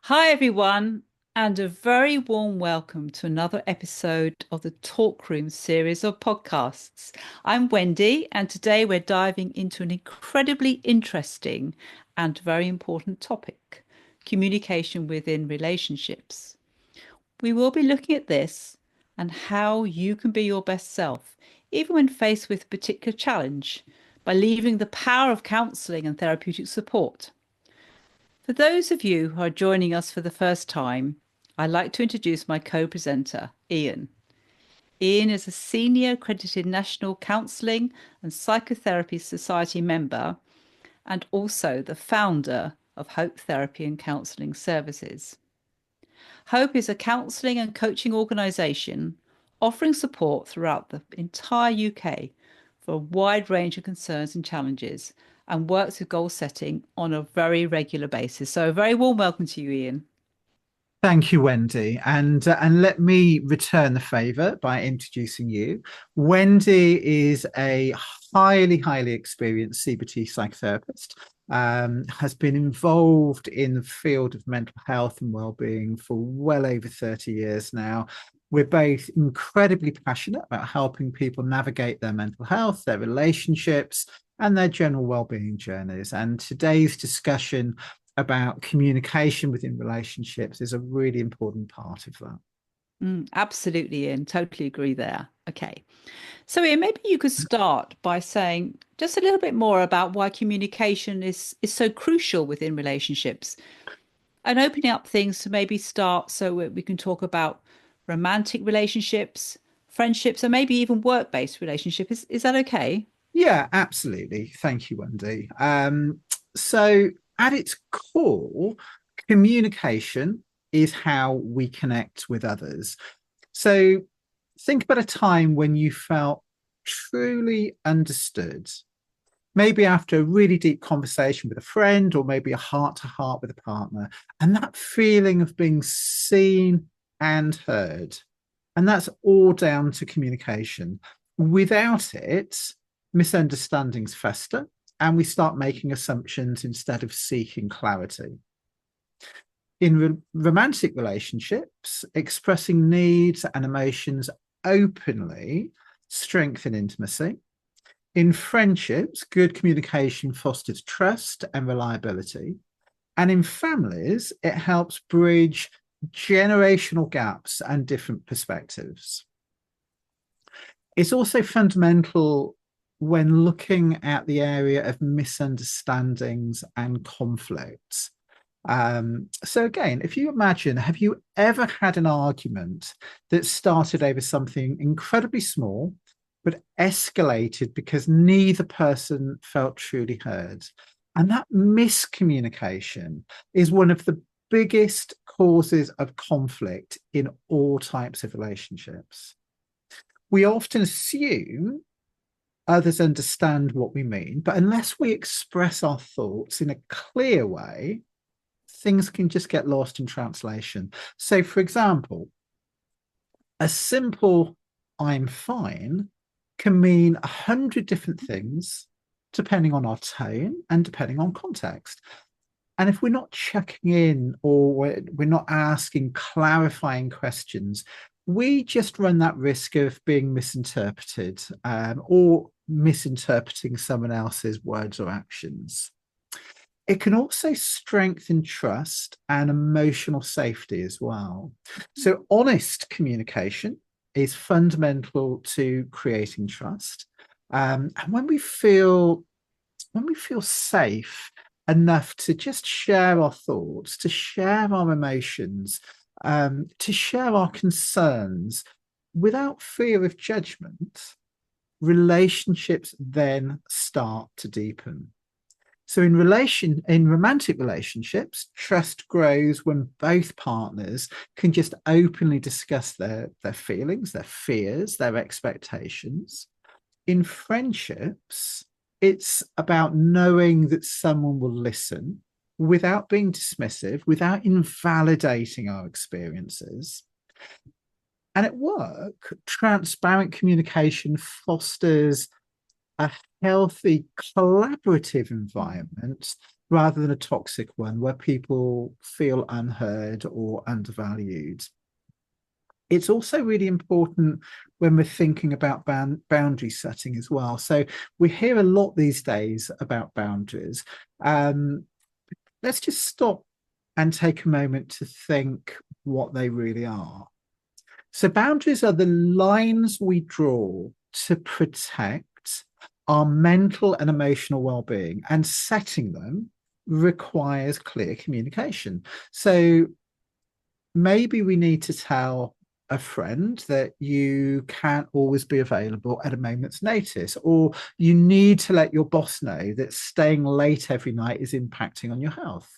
Hi, everyone, and a very warm welcome to another episode of the Talk Room series of podcasts. I'm Wendy, and today we're diving into an incredibly interesting and very important topic: communication within relationships. We will be looking at this and how you can be your best self, even when faced with a particular challenge, by leveraging the power of counseling and therapeutic support. For those of you who are joining us for the first time, I'd like to introduce my co-presenter, Ian. Ian is a senior accredited National Counselling and Psychotherapy Society member and also the founder of Hope Therapy and Counselling Services. Hope is a counselling and coaching organisation offering support throughout the entire UK for a wide range of concerns and challenges, and works with goal setting on a very regular basis. So a very warm welcome to you, Ian. Thank you, Wendy. And let me return the favour by introducing you. Wendy is a highly experienced CBT psychotherapist, has been involved in the field of mental health and well-being for well over 30 years now. We're both incredibly passionate about helping people navigate their mental health, their relationships, and their general well-being journeys. And today's discussion about communication within relationships is a really important part of that. Absolutely, Ian. Totally agree there. Okay. So, Ian, maybe you could start by saying just a little bit more about why communication is so crucial within relationships and opening up things to maybe start so we can talk about romantic relationships, friendships, and maybe even work-based relationship. Is that okay? Yeah, absolutely. Thank you, Wendy. So, at its core, communication is how we connect with others. So, think about a time when you felt truly understood, maybe after a really deep conversation with a friend, or maybe a heart to heart with a partner, and that feeling of being seen and heard. And that's all down to communication. Without it, misunderstandings fester and we start making assumptions instead of seeking clarity. In romantic relationships, expressing needs and emotions openly strengthen intimacy. In friendships, good communication fosters trust and reliability. And in families, it helps bridge generational gaps and different perspectives. It's also fundamental when looking at the area of misunderstandings and conflicts. So again, if you imagine, have you ever had an argument that started over something incredibly small, but escalated because neither person felt truly heard? And that miscommunication is one of the biggest causes of conflict in all types of relationships. We often assume others understand what we mean, but unless we express our thoughts in a clear way, things can just get lost in translation. So, for example, a simple "I'm fine" can mean 100 different things depending on our tone and depending on context. And if we're not checking in or we're not asking clarifying questions, we just run that risk of being misinterpreted or misinterpreting someone else's words or actions. It can also strengthen trust and emotional safety as well. So, honest communication is fundamental to creating trust. And when we feel safe enough to just share our thoughts, to share our emotions, to share our concerns without fear of judgment, relationships then start to deepen. So in romantic relationships, trust grows when both partners can just openly discuss their feelings, their fears, their expectations. In friendships, it's about knowing that someone will listen without being dismissive, without invalidating our experiences. And at work, transparent communication fosters a healthy collaborative environment rather than a toxic one where people feel unheard or undervalued. It's also really important when we're thinking about boundary setting as well. So we hear a lot these days about boundaries. Um, let's just stop and take a moment to think what they really are. So boundaries are the lines we draw to protect our mental and emotional well-being, and setting them requires clear communication. So maybe we need to tell a friend that you can't always be available at a moment's notice, or you need to let your boss know that staying late every night is impacting on your health.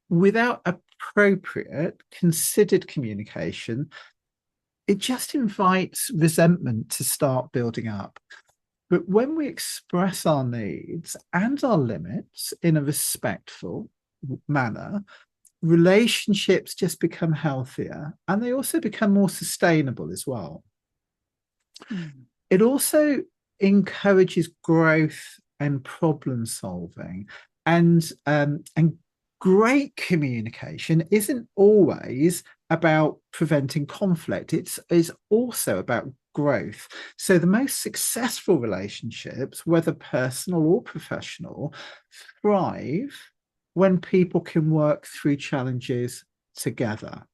Without appropriate, considered communication, it just invites resentment to start building up. But when we express our needs and our limits in a respectful manner, relationships just become healthier, and they also become more sustainable as well. Mm. It also encourages growth and problem solving, and great communication isn't always about preventing conflict. It's also about growth. So the most successful relationships, whether personal or professional, thrive when people can work through challenges together.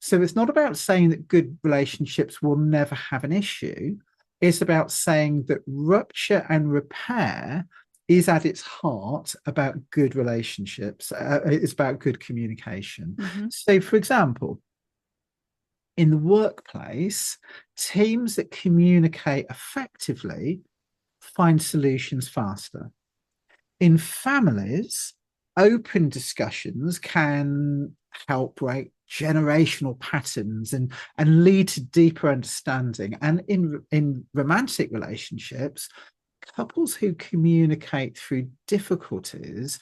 So it's not about saying that good relationships will never have an issue. It's about saying that rupture and repair is at its heart about good relationships. It's about good communication. Mm-hmm. So, for example, in the workplace, teams that communicate effectively find solutions faster. In families, open discussions can help break generational patterns and lead to deeper understanding. And in romantic relationships, couples who communicate through difficulties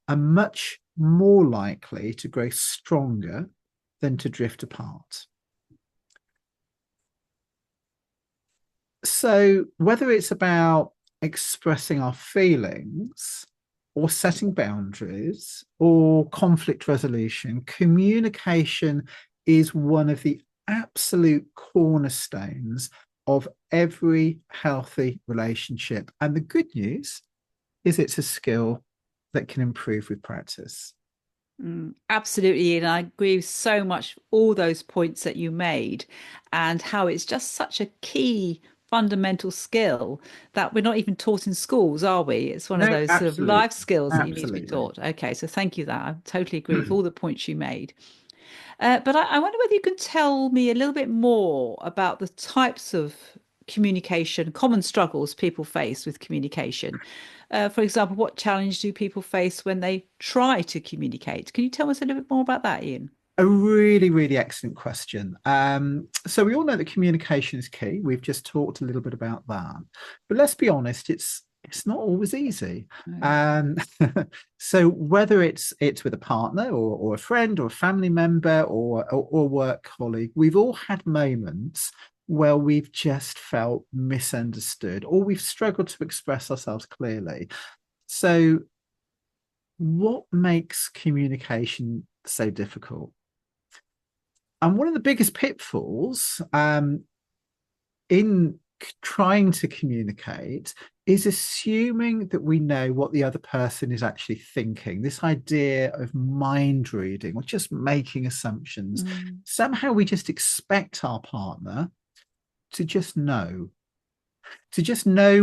are much more likely to grow stronger than to drift apart. So, whether it's about expressing our feelings or setting boundaries or conflict resolution, communication is one of the absolute cornerstones of every healthy relationship. And the good news is it's a skill that can improve with practice. Absolutely. And I agree with so much all those points that you made, and how it's just such a key fundamental skill that we're not even taught in schools, are we? It's one of No, those sort of absolutely. life skills that you need to be Absolutely. taught. Okay, so thank you that. I totally agree with all the points you made. But I wonder whether you can tell me a little bit more about the types of communication, common struggles people face with communication. For example, what challenge do people face when they try to communicate? Can you tell us a little bit more about that, Ian? A really, really excellent question. So we all know that communication is key. We've just talked a little bit about that, but let's be honest, it's not always easy. No. Um, so whether it's with a partner or a friend or a family member or a work colleague, we've all had moments where we've just felt misunderstood or we've struggled to express ourselves clearly. So what makes communication so difficult? And one of the biggest pitfalls in trying to communicate is assuming that we know what the other person is actually thinking. This idea of mind reading or just making assumptions. Mm. Somehow we just expect our partner to just know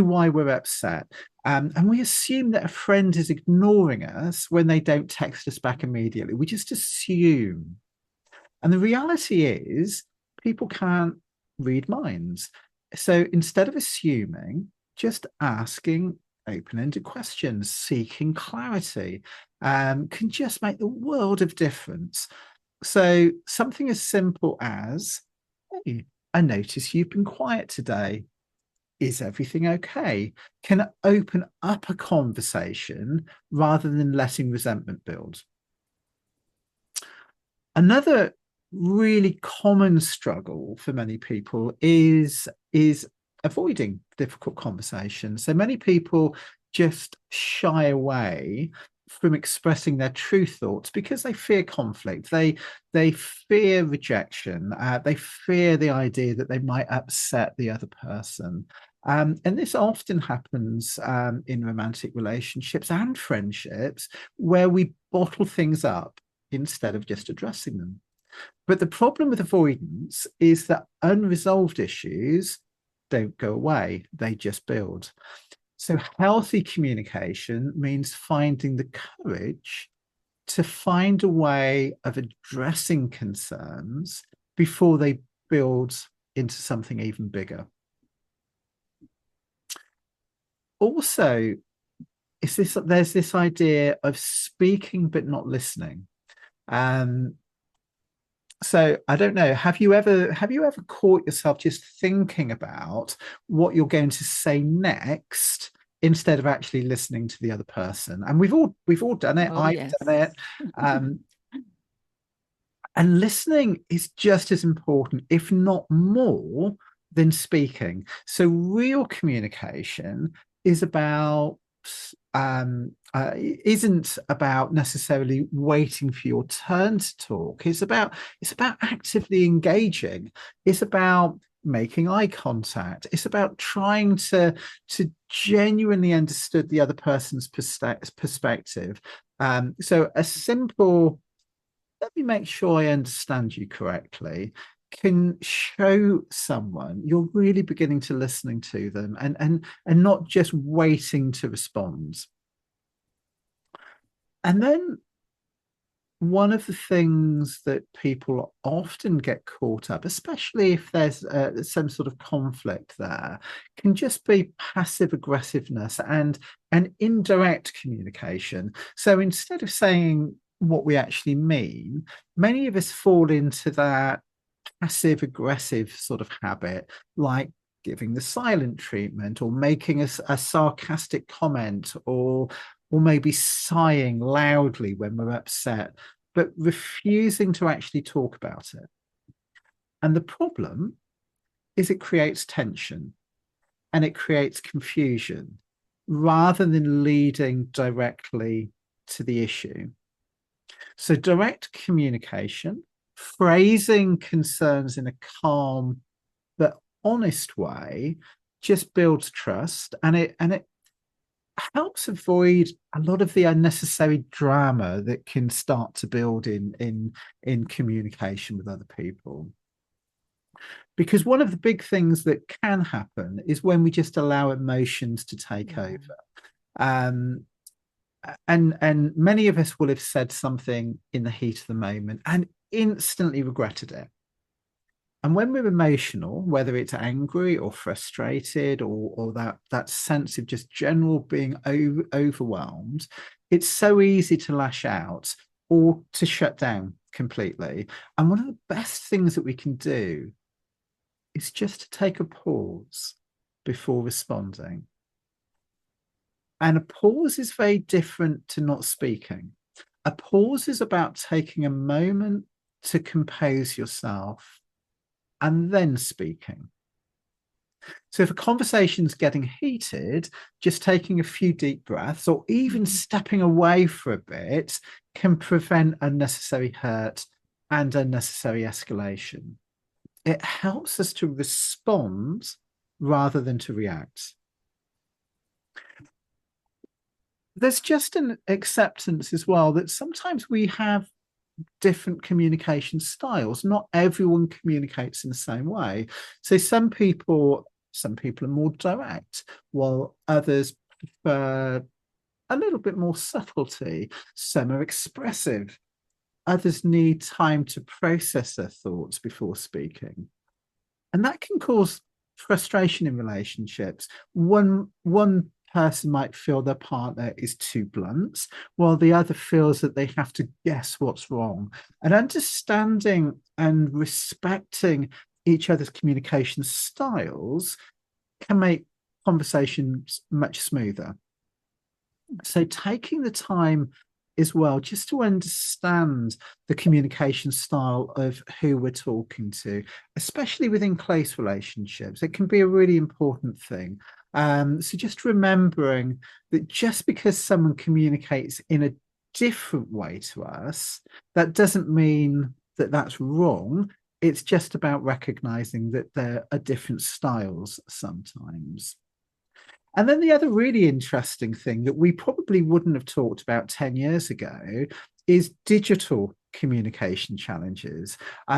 why we're upset. And we assume that a friend is ignoring us when they don't text us back immediately. We just assume. And the reality is, people can't read minds. So instead of assuming, just asking open ended questions, seeking clarity, can just make the world of difference. So something as simple as, hey, I notice you've been quiet today. Is everything okay? Can open up a conversation rather than letting resentment build. Another really common struggle for many people is avoiding difficult conversations. So many people just shy away from expressing their true thoughts because they fear conflict. They fear rejection. They fear the idea that they might upset the other person. And this often happens in romantic relationships and friendships where we bottle things up instead of just addressing them. But the problem with avoidance is that unresolved issues don't go away, they just build. So, healthy communication means finding the courage to find a way of addressing concerns before they build into something even bigger. Also, there's this idea of speaking but not listening. Um, so I don't know, have you ever caught yourself just thinking about what you're going to say next instead of actually listening to the other person? And we've all done it. Oh, I've done yes. it. Um, and listening is just as important, if not more, than speaking. So real communication is about isn't about necessarily waiting for your turn to talk. It's about actively engaging. It's about making eye contact. It's about trying to genuinely understand the other person's perspective. So a simple let me make sure I understand you correctly can show someone you're really beginning to listening to them and not just waiting to respond. And then one of the things that people often get caught up, especially if there's some sort of conflict there, can just be passive aggressiveness and indirect communication. So instead of saying what we actually mean, many of us fall into that passive aggressive sort of habit, like giving the silent treatment or making a sarcastic comment or maybe sighing loudly when we're upset, but refusing to actually talk about it. And the problem is it creates tension and it creates confusion rather than leading directly to the issue. So, direct communication, phrasing concerns in a calm but honest way, just builds trust and it helps avoid a lot of the unnecessary drama that can start to build in communication with other people. Because one of the big things that can happen is when we just allow emotions to take Yeah. over. Um, and many of us will have said something in the heat of the moment and instantly regretted it. And when we're emotional, whether it's angry or frustrated or that sense of just general being overwhelmed, it's so easy to lash out or to shut down completely. And one of the best things that we can do is just to take a pause before responding. And a pause is very different to not speaking. A pause is about taking a moment to compose yourself and then speaking. So if a conversation's getting heated, just taking a few deep breaths or even stepping away for a bit can prevent unnecessary hurt and unnecessary escalation. It helps us to respond rather than to react. There's just an acceptance as well that sometimes we have different communication styles. Not everyone communicates in the same way. So some people are more direct, while others prefer a little bit more subtlety. Some are expressive. Others need time to process their thoughts before speaking. And that can cause frustration in relationships. One person might feel their partner is too blunt, while the other feels that they have to guess what's wrong. And understanding and respecting each other's communication styles can make conversations much smoother. So taking the time as well, just to understand the communication style of who we're talking to, especially within close relationships, it can be a really important thing. So just remembering that just because someone communicates in a different way to us, that doesn't mean that that's wrong. It's just about recognizing that there are different styles sometimes. And then the other really interesting thing that we probably wouldn't have talked about 10 years ago is digital communication challenges.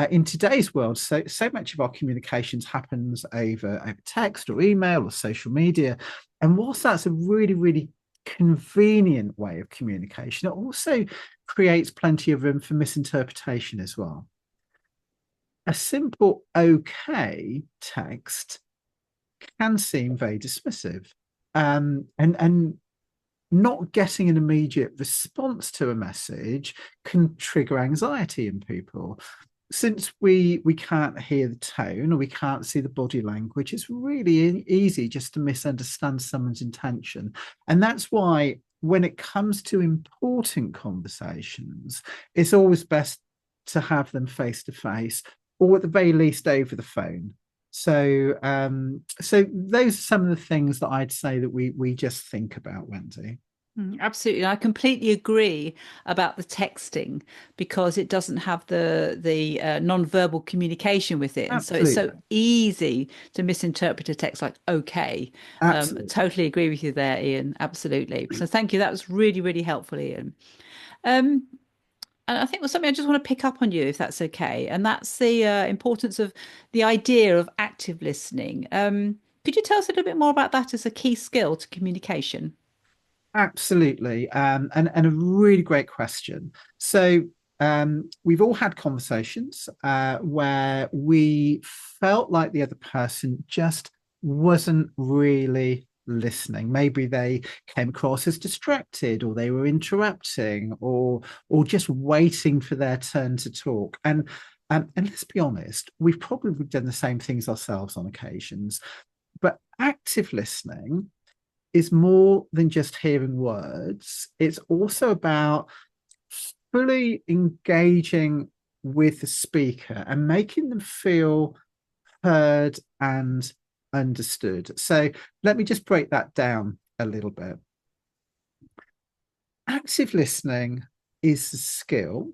In today's world, so much of our communications happens over text or email or social media. And whilst that's a really, really convenient way of communication, it also creates plenty of room for misinterpretation as well. A simple okay text can seem very dismissive. And not getting an immediate response to a message can trigger anxiety in people. Since we can't hear the tone or we can't see the body language, it's really easy just to misunderstand someone's intention. And that's why when it comes to important conversations, it's always best to have them face to face or at the very least over the phone. So those are some of the things that I'd say that we just think about, Wendy. Absolutely. And I completely agree about the texting because it doesn't have the non-verbal communication with it. And so it's so Absolutely. easy to misinterpret a text like okay. Absolutely. Totally agree with you there, Ian. Absolutely. So thank you. That was really, really helpful, Ian. Um, and I think there's something I just want to pick up on you, if that's okay. And that's the importance of the idea of active listening. Could you tell us a little bit more about that as a key skill to communication? Absolutely. And a really great question. So we've all had conversations where we felt like the other person just wasn't really listening. Maybe they came across as distracted, or they were interrupting, or just waiting for their turn to talk. And let's be honest, we've probably done the same things ourselves on occasions. But active listening is more than just hearing words. It's also about fully engaging with the speaker and making them feel heard and understood. So let me just break that down a little bit. Active listening is the skill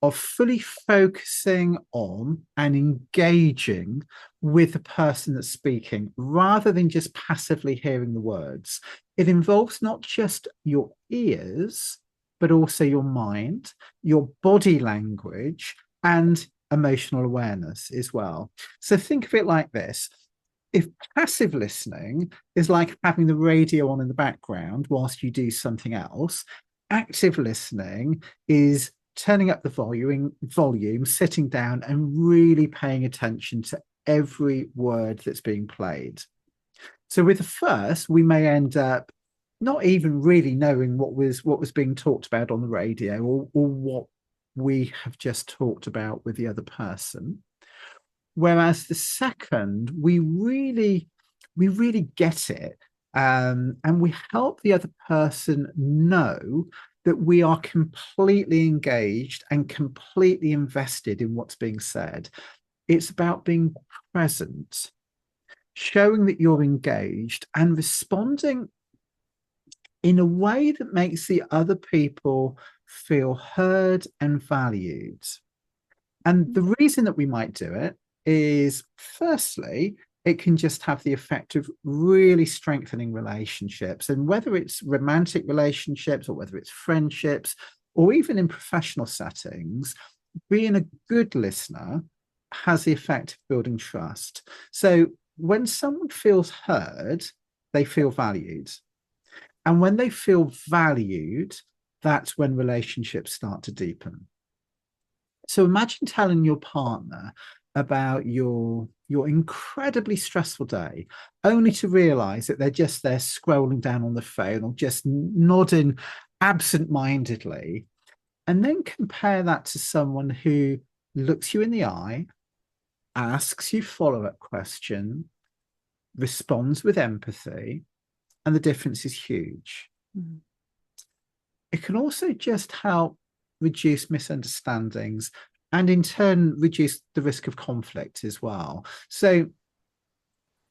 of fully focusing on and engaging with the person that's speaking rather than just passively hearing the words. It involves not just your ears, but also your mind, your body language, and emotional awareness as well. So think of it like this. If passive listening is like having the radio on in the background whilst you do something else, active listening is turning up the volume, sitting down and really paying attention to every word that's being played. So with the first, we may end up not even really knowing what was being talked about on the radio, or what we have just talked about with the other person. Whereas the second, we really get it, and we help the other person know that we are completely engaged and completely invested in what's being said. It's about being present, showing that you're engaged and responding in a way that makes the other people feel heard and valued. And the reason that we might do it is, firstly, it can just have the effect of really strengthening relationships. And whether it's romantic relationships or whether it's friendships or even in professional settings, being a good listener has the effect of building trust. So when someone feels heard, they feel valued. And when they feel valued, that's when relationships start to deepen. So imagine telling your partner about your incredibly stressful day, only to realize that they're just there scrolling down on the phone or just nodding absent-mindedly, and then compare that to someone who looks you in the eye, asks you follow-up question, responds with empathy, and the difference is huge. Mm. It can also just help reduce misunderstandings and in turn reduce the risk of conflict as well. So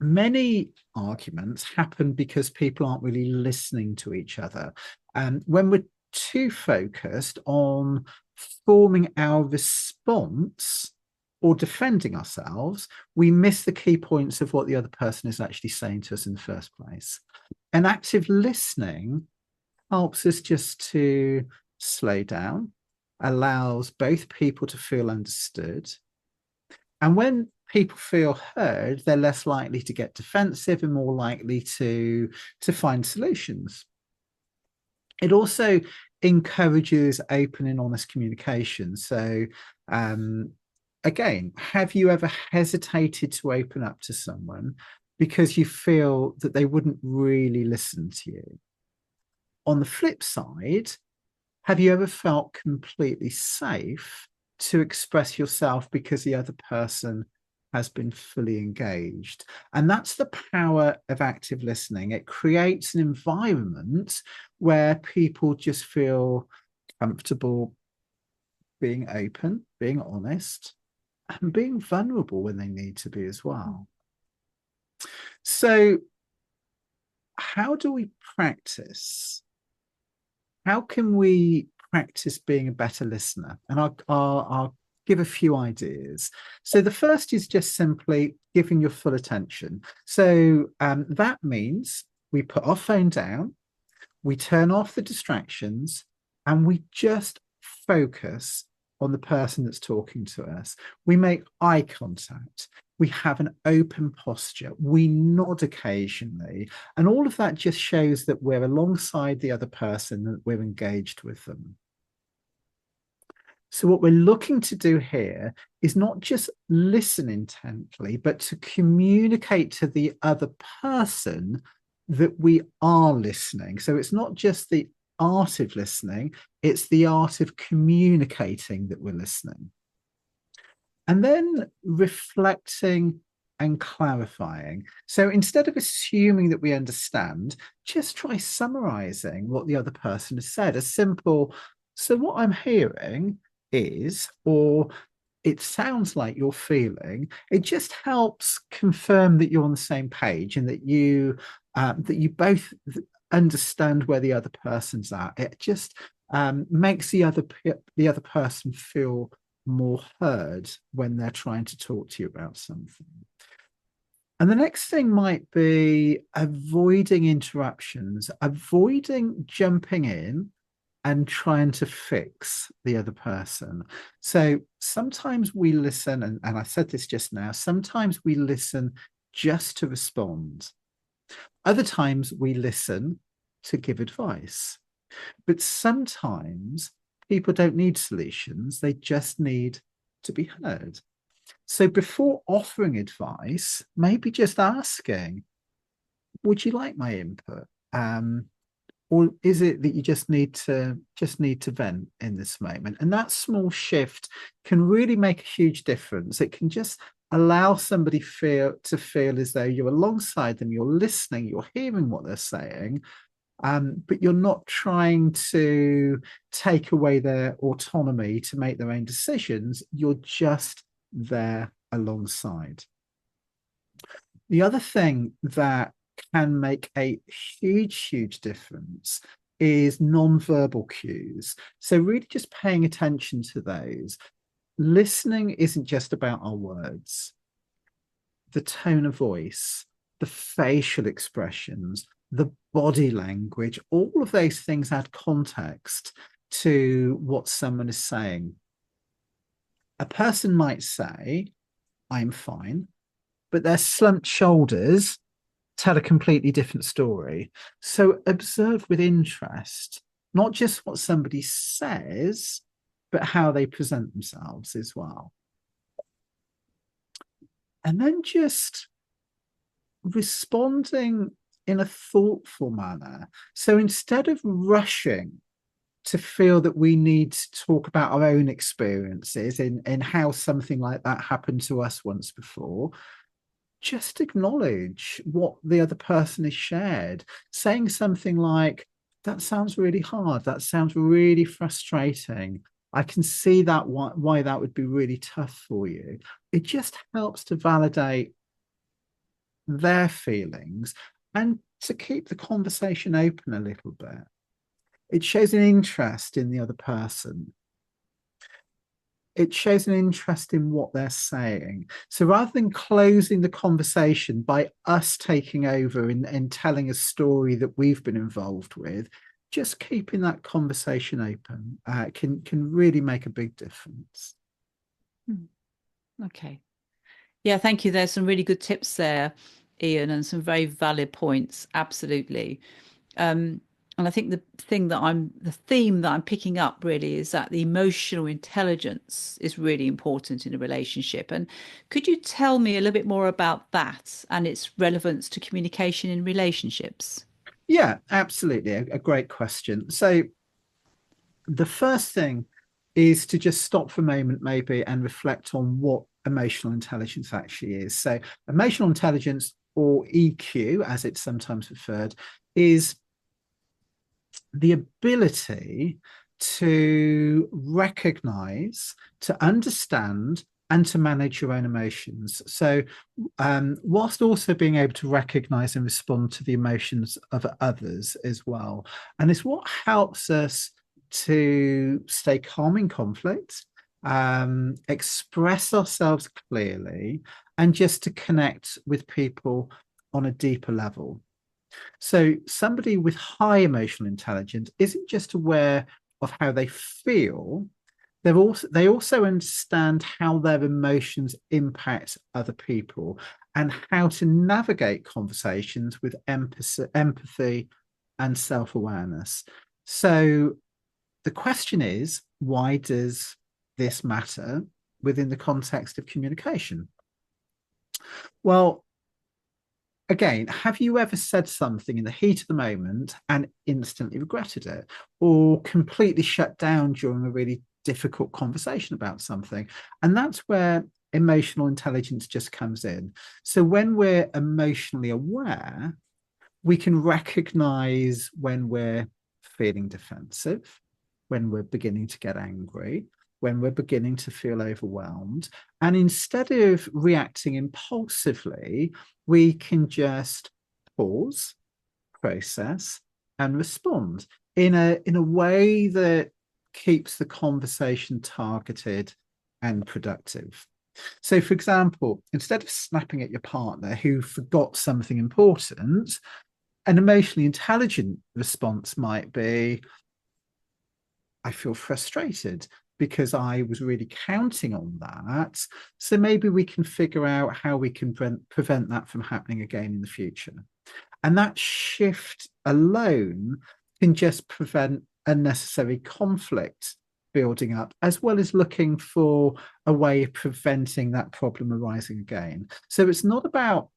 many arguments happen because people aren't really listening to each other. And when we're too focused on forming our response or defending ourselves, we miss the key points of what the other person is actually saying to us in the first place. And active listening helps us just to slow down, allows both people to feel understood. And when people feel heard, they're less likely to get defensive and more likely to find solutions. It also encourages open and honest communication. So, again, have you ever hesitated to open up to someone because you feel that they wouldn't really listen to you? On the flip side, have you ever felt completely safe to express yourself because the other person has been fully engaged? And that's the power of active listening. It creates an environment where people just feel comfortable being open, being honest, and being vulnerable when they need to be as well. So, how do we practice? How can we practice being a better listener? And I'll give a few ideas. So the first is just simply giving your full attention. So that means we put our phone down, we turn off the distractions, and we just focus on the person that's talking to us. We make eye contact. We have an open posture. We nod occasionally. And all of that just shows that we're alongside the other person, that we're engaged with them. So, what we're looking to do here is not just listen intently, but to communicate to the other person that we are listening. So, it's not just the art of listening, it's the art of communicating that we're listening. And then reflecting and clarifying. So instead of assuming that we understand, just try summarizing what the other person has said. A simple, so what I'm hearing is, or it sounds like you're feeling. It just helps confirm that you're on the same page and that you both understand where the other person's at. It just makes the other person feel more heard when they're trying to talk to you about something. And the next thing might be avoiding interruptions, avoiding jumping in and trying to fix the other person. So sometimes we listen, and I said this just now, sometimes we listen just to respond. Other times we listen to give advice. But sometimes people don't need solutions, they just need to be heard. So before offering advice, maybe just asking, would you like my input? Or is it that you just need to vent in this moment? And that small shift can really make a huge difference. It can just allow somebody to feel as though you're alongside them, you're listening, you're hearing what they're saying, but you're not trying to take away their autonomy to make their own decisions. You're just there alongside. The other thing that can make a huge difference is non-verbal cues. So really just paying attention to those. Listening isn't just about our words. The tone of voice, the facial expressions, the body language, all of those things add context to what someone is saying. A person might say, I'm fine, but their slumped shoulders tell a completely different story. So observe with interest, not just what somebody says, but how they present themselves as well. And then just responding in a thoughtful manner. So instead of rushing to feel that we need to talk about our own experiences in how something like that happened to us once before, just acknowledge what the other person has shared, saying something like, that sounds really hard, that sounds really frustrating, I can see that why that would be really tough for you. It just helps to validate their feelings, and to keep the conversation open a little bit. It shows an interest in the other person. It shows an interest in what they're saying. So rather than closing the conversation by us taking over and telling a story that we've been involved with, just keeping that conversation open can really make a big difference. Okay. Yeah, thank you. There's some really good tips there, Ian, and some very valid points. Absolutely. Um, and I think the theme that I'm picking up really is that the emotional intelligence is really important in a relationship. And could you tell me a little bit more about that and its relevance to communication in relationships? Yeah, absolutely. A great question. So the first thing is to just stop for a moment, maybe, and reflect on what emotional intelligence actually is. So, emotional intelligence, or EQ, as it's sometimes referred, is the ability to recognize, to understand, and to manage your own emotions. So, whilst also being able to recognize and respond to the emotions of others as well. And it's what helps us to stay calm in conflict, express ourselves clearly, and just to connect with people on a deeper level. So somebody with high emotional intelligence isn't just aware of how they feel, they also understand how their emotions impact other people and how to navigate conversations with empathy and self-awareness. So the question is, why does this matter within the context of communication? Well, again, have you ever said something in the heat of the moment and instantly regretted it, or completely shut down during a really difficult conversation about something? And that's where emotional intelligence just comes in. So when we're emotionally aware, we can recognize when we're feeling defensive, when we're beginning to get angry, when we're beginning to feel overwhelmed. And instead of reacting impulsively, we can just pause, process, and respond in a way that keeps the conversation targeted and productive. So, for example, instead of snapping at your partner who forgot something important, an emotionally intelligent response might be, I feel frustrated because I was really counting on that. So maybe we can figure out how we can prevent that from happening again in the future. And that shift alone can just prevent unnecessary conflict building up, as well as looking for a way of preventing that problem arising again. So it's not about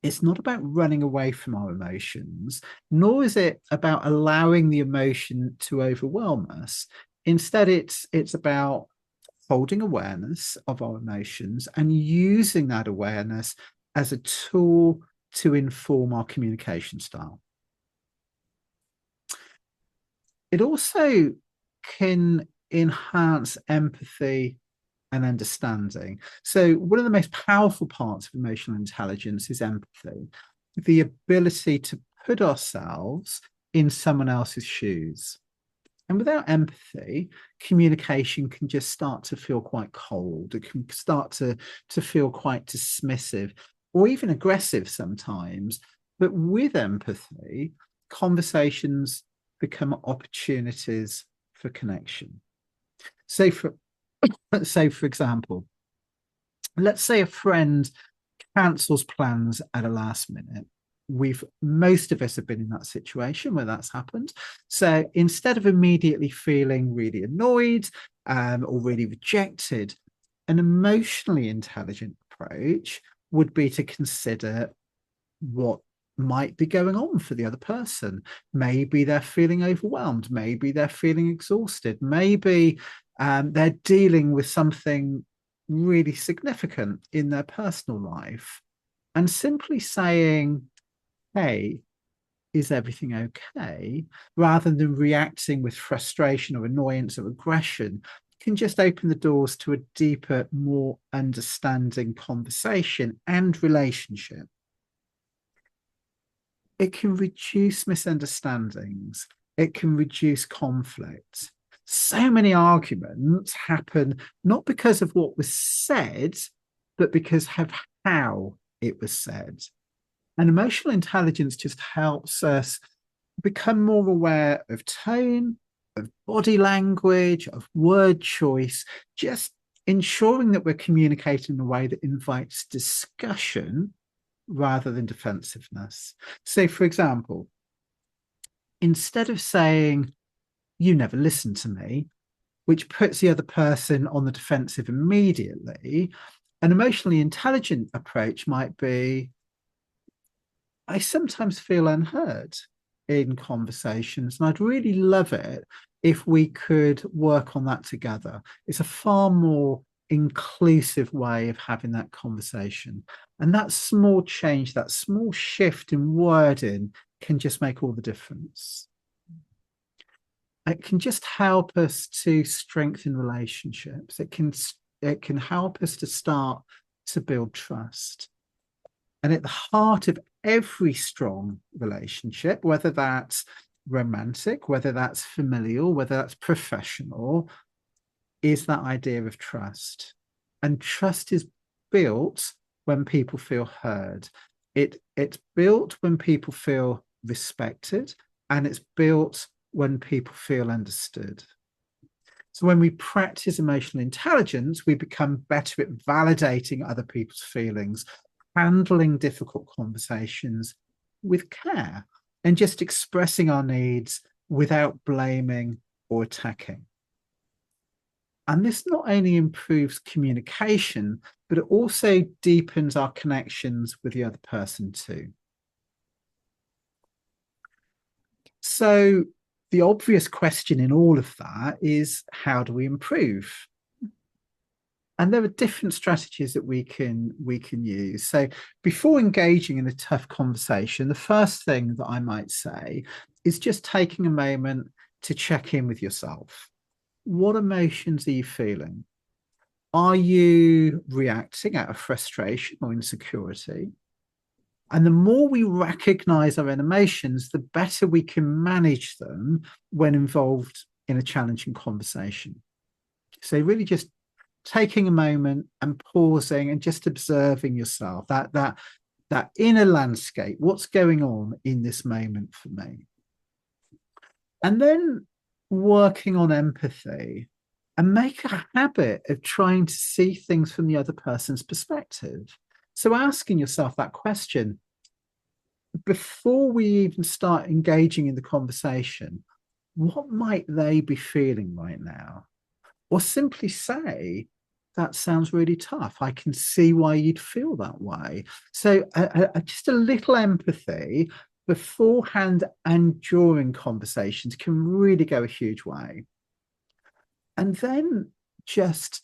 running away from our emotions, nor is it about allowing the emotion to overwhelm us. Instead, it's about holding awareness of our emotions and using that awareness as a tool to inform our communication style. It also can enhance empathy and understanding. So, one of the most powerful parts of emotional intelligence is empathy, the ability to put ourselves in someone else's shoes. And without empathy, communication can just start to feel quite cold. It can start to feel quite dismissive or even aggressive sometimes. But with empathy, conversations become opportunities for connection. So, for example, let's say a friend cancels plans at a last minute. Most of us have been in that situation where that's happened. So instead of immediately feeling really annoyed or really rejected, an emotionally intelligent approach would be to consider what might be going on for the other person. Maybe they're feeling overwhelmed. Maybe they're feeling exhausted. Maybe they're dealing with something really significant in their personal life. And simply saying, hey, is everything okay? Rather than reacting with frustration or annoyance or aggression, can just open the doors to a deeper, more understanding conversation and relationship. It can reduce misunderstandings. It can reduce conflict. So many arguments happen not because of what was said, but because of how it was said. And emotional intelligence just helps us become more aware of tone, of body language, of word choice, just ensuring that we're communicating in a way that invites discussion rather than defensiveness. So, for example, instead of saying, "You never listen to me," which puts the other person on the defensive immediately, an emotionally intelligent approach might be, "I sometimes feel unheard in conversations, and I'd really love it if we could work on that together." It's a far more inclusive way of having that conversation. And that small change, that small shift in wording can just make all the difference. It can just help us to strengthen relationships. It can help us to start to build trust. And at the heart of every strong relationship, whether that's romantic, whether that's familial, whether that's professional, is that idea of trust. And trust is built when people feel heard. It's built when people feel respected, and it's built when people feel understood. So when we practice emotional intelligence, we become better at validating other people's feelings, handling difficult conversations with care, and just expressing our needs without blaming or attacking. And this not only improves communication, but it also deepens our connections with the other person too. So the obvious question in all of that is, how do we improve? And there are different strategies that we can use. So before engaging in a tough conversation, the first thing that I might say is just taking a moment to check in with yourself. What emotions are you feeling? Are you reacting out of frustration or insecurity? And the more we recognize our emotions, the better we can manage them when involved in a challenging conversation. So really just taking a moment and pausing and just observing yourself, that inner landscape, what's going on in this moment for me. And then working on empathy, and make a habit of trying to see things from the other person's perspective. So asking yourself that question before we even start engaging in the conversation: what might they be feeling right now? Or simply say, "That sounds really tough. I can see why you'd feel that way." So just a little empathy beforehand and during conversations can really go a huge way. And then just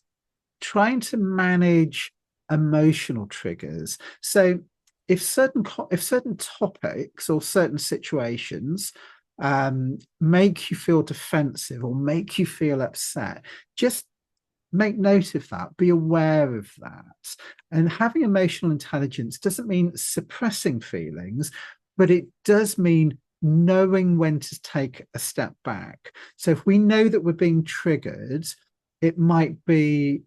trying to manage emotional triggers. So if certain topics or certain situations make you feel defensive or make you feel upset, just make note of that, be aware of that. And having emotional intelligence doesn't mean suppressing feelings, but it does mean knowing when to take a step back. So if we know that we're being triggered, it might be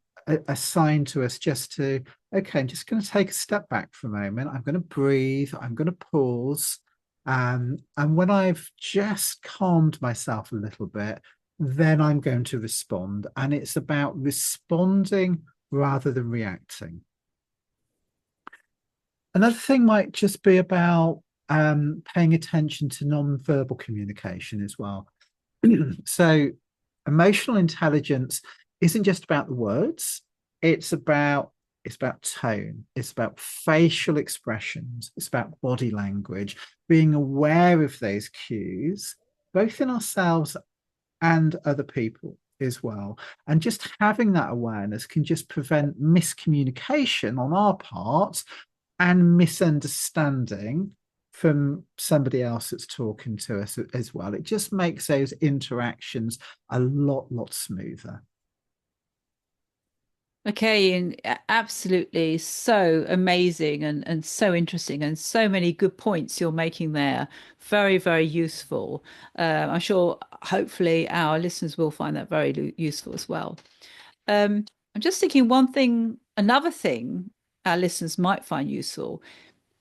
a sign to us just to, okay, I'm just going to take a step back for a moment. I'm going to breathe. I'm going to pause. And when I've just calmed myself a little bit, then I'm going to respond. And it's about responding rather than reacting. Another thing might just be about paying attention to non-verbal communication as well. So emotional intelligence isn't just about the words, it's about tone, it's about facial expressions, it's about body language, being aware of those cues, both in ourselves and other people as well. And just having that awareness can just prevent miscommunication on our part and misunderstanding from somebody else that's talking to us as well. It just makes those interactions a lot smoother. Okay, and absolutely so amazing and so interesting and so many good points you're making there. Very, very useful. I'm sure hopefully our listeners will find that very useful as well. I'm just thinking another thing our listeners might find useful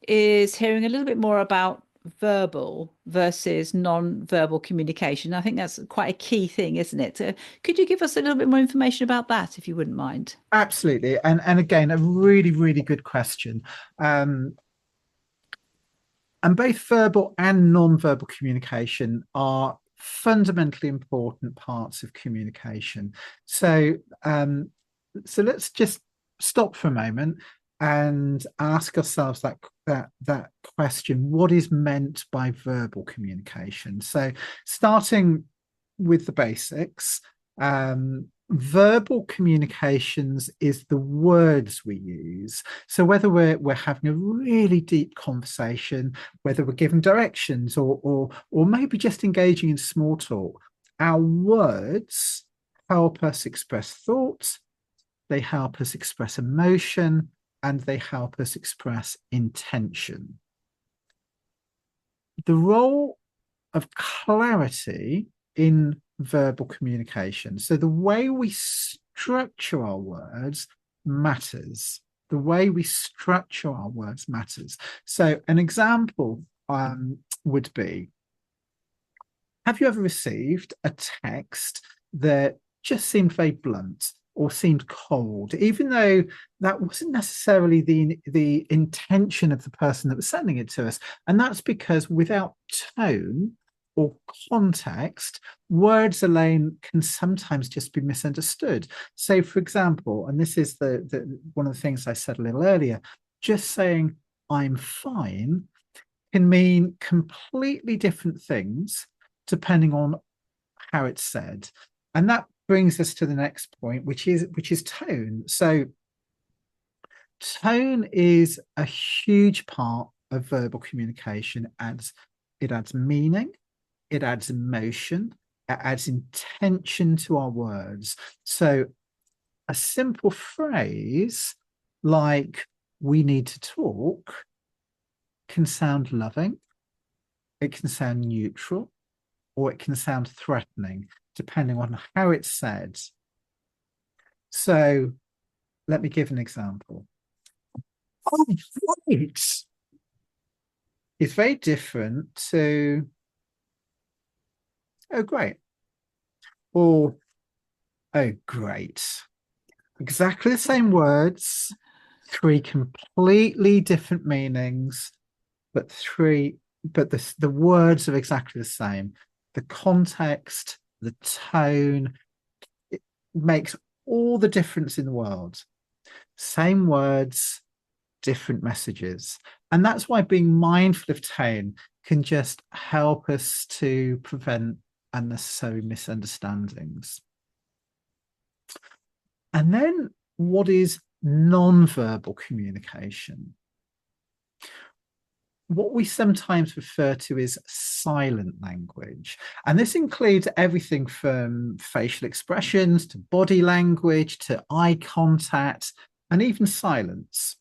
is hearing a little bit more about verbal versus non-verbal communication. I think that's quite a key thing, isn't it? Could you give us a little bit more information about that, if you wouldn't mind? Absolutely. And again, a really, really good question. Um, and both verbal and non-verbal communication are fundamentally important parts of communication. So, um, so let's just stop for a moment and ask ourselves that question: what is meant by verbal communication? So, starting with the basics, verbal communications is the words we use. So whether we're having a really deep conversation, whether we're giving directions, or maybe just engaging in small talk, our words help us express thoughts, they help us express emotion, and they help us express intention. The role of clarity in verbal communication. So the way we structure our words matters. The way we structure our words matters. So an example would be, have you ever received a text that just seemed very blunt or seemed cold, even though that wasn't necessarily the intention of the person that was sending it to us? And that's because without tone or context, words alone can sometimes just be misunderstood. So, for example, and this is the one of the things I said a little earlier, just saying "I'm fine" can mean completely different things depending on how it's said. And that brings us to the next point, which is tone. So tone is a huge part of verbal communication, as it adds meaning, it adds emotion, it adds intention to our words. So a simple phrase like "we need to talk" can sound loving, it can sound neutral, or it can sound threatening, depending on how it's said. So let me give an example. "Oh, great" is very different to "oh, great" or "oh, great." Exactly the same words, three completely different meanings, but the words are exactly the same. The context, the tone, it makes all the difference in the world. Same words, different messages. And that's why being mindful of tone can just help us to prevent unnecessary misunderstandings. And then what is non-verbal communication? What we sometimes refer to as silent language. And this includes everything from facial expressions to body language to eye contact and even silence.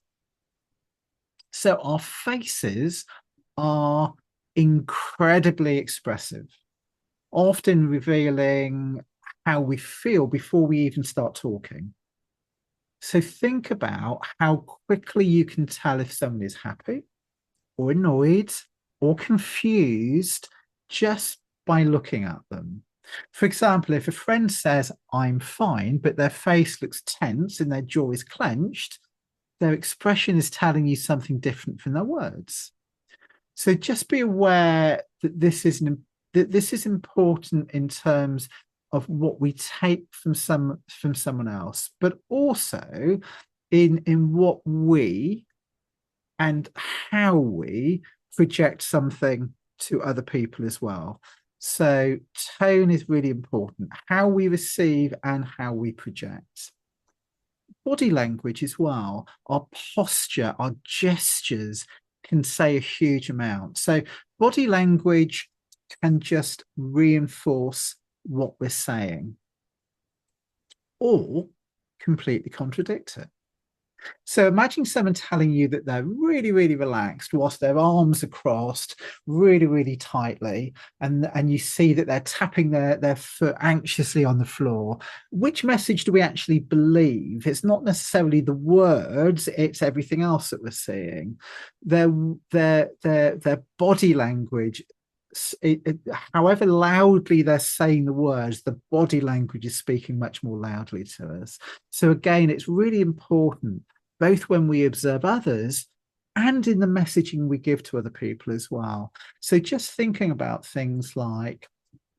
So our faces are incredibly expressive, often revealing how we feel before we even start talking. So think about how quickly you can tell if someone is happy or annoyed or confused just by looking at them. For example, if a friend says "I'm fine," but their face looks tense and their jaw is clenched, their expression is telling you something different from their words. So just be aware that this is important in terms of what we take from someone else, but also in what we and how we project something to other people as well. So tone is really important, how we receive and how we project. Body language as well, our posture, our gestures can say a huge amount. So body language can just reinforce what we're saying. Or completely contradict it. So imagine someone telling you that they're really, really relaxed whilst their arms are crossed really, really tightly, and you see that they're tapping their foot anxiously on the floor. Which message do we actually believe? It's not necessarily the words, it's everything else that we're seeing. Their their body language, however loudly they're saying the words, the body language is speaking much more loudly to us. So again, it's really important, both when we observe others and in the messaging we give to other people as well. So just thinking about things like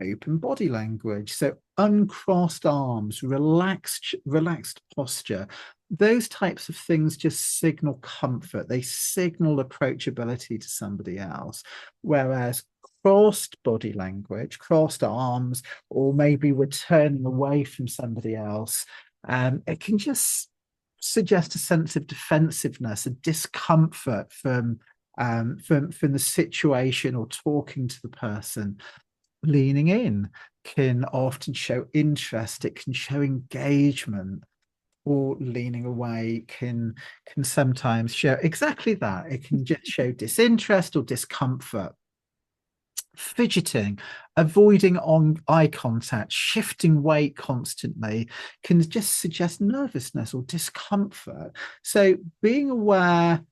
open body language, so uncrossed arms, relaxed posture, those types of things just signal comfort. They signal approachability to somebody else. Whereas crossed body language, crossed arms, or maybe we're turning away from somebody else, it can just suggest a sense of defensiveness, a discomfort from the situation or talking to the person. Leaning in can often show interest, it can show engagement, or leaning away can sometimes show exactly that. It can just show disinterest or discomfort. Fidgeting, avoiding on eye contact, shifting weight constantly can just suggest nervousness or discomfort. So being aware,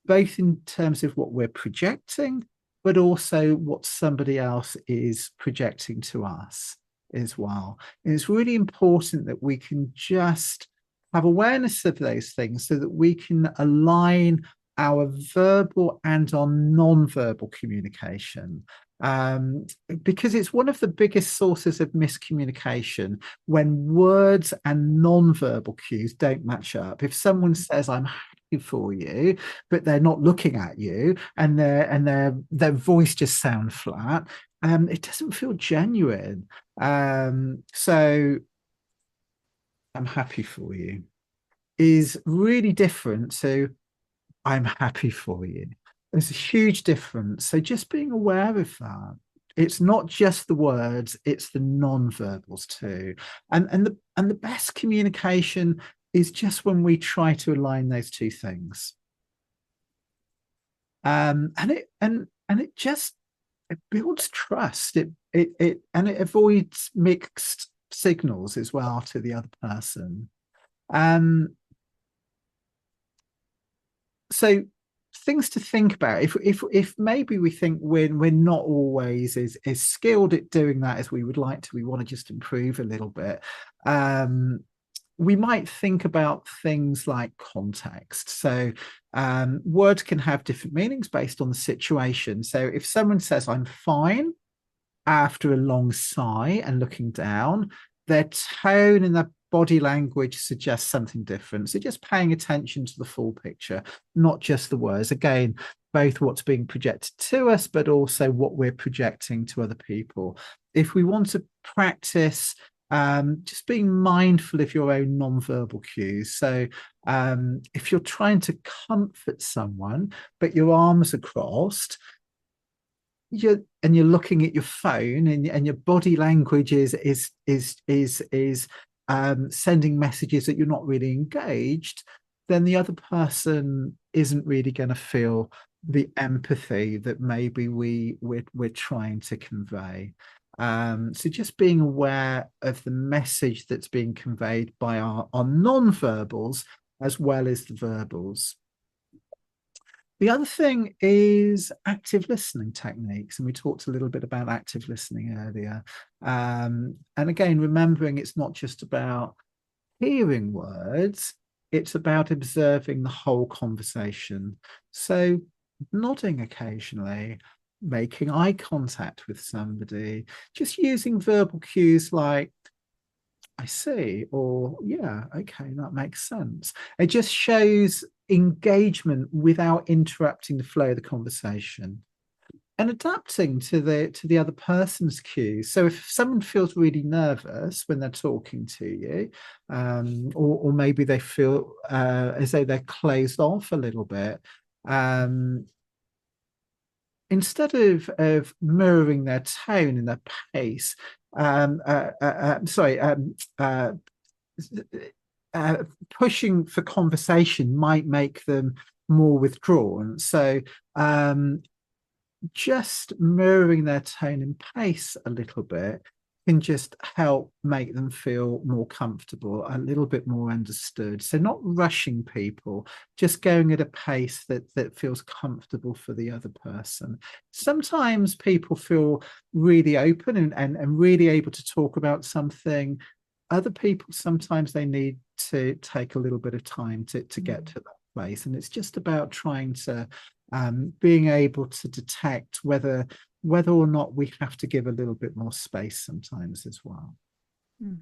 both in terms of what we're projecting, but also what somebody else is projecting to us as well. And it's really important that we can just have awareness of those things so that we can align our verbal and our non-verbal communication, because it's one of the biggest sources of miscommunication when words and non-verbal cues don't match up. If someone says, I'm happy for you, but they're not looking at you, and their voice just sounds flat, it doesn't feel genuine. So I'm happy for you is really different to I'm happy for you. There's a huge difference. So just being aware of that. It's not just the words, it's the non-verbals too. And the best communication is just when we try to align those two things. And it just it builds trust. It avoids mixed signals as well to the other person. So things to think about, if maybe we think we're not always as skilled at doing that as we would like to, we want to just improve a little bit, we might think about things like context. So words can have different meanings based on the situation. So if someone says I'm fine after a long sigh and looking down, their tone and their body language suggests something different. So just paying attention to the full picture, not just the words. Again, both what's being projected to us, but also what we're projecting to other people. If we want to practice just being mindful of your own non-verbal cues. So if you're trying to comfort someone, but your arms are crossed, you're looking at your phone, and your body language is sending messages that you're not really engaged, then the other person isn't really going to feel the empathy that maybe we're trying to convey. So just being aware of the message that's being conveyed by our non-verbals as well as the verbals. The other thing is active listening techniques, and we talked a little bit about active listening earlier. And again, remembering it's not just about hearing words, it's about observing the whole conversation. So nodding occasionally, making eye contact with somebody, just using verbal cues like I see, or yeah, okay, that makes sense. It just shows engagement without interrupting the flow of the conversation, and adapting to the other person's cues. So if someone feels really nervous when they're talking to you, or maybe they feel as though they're closed off a little bit, instead of mirroring their tone and their pace, sorry, pushing for conversation might make them more withdrawn. So just mirroring their tone and pace a little bit can just help make them feel more comfortable, a little bit more understood. So not rushing people, just going at a pace that feels comfortable for the other person. Sometimes people feel really open and really able to talk about something. Other people, sometimes they need to take a little bit of time to get to that place. And it's just about trying to being able to detect whether or not we have to give a little bit more space sometimes as well. Mm.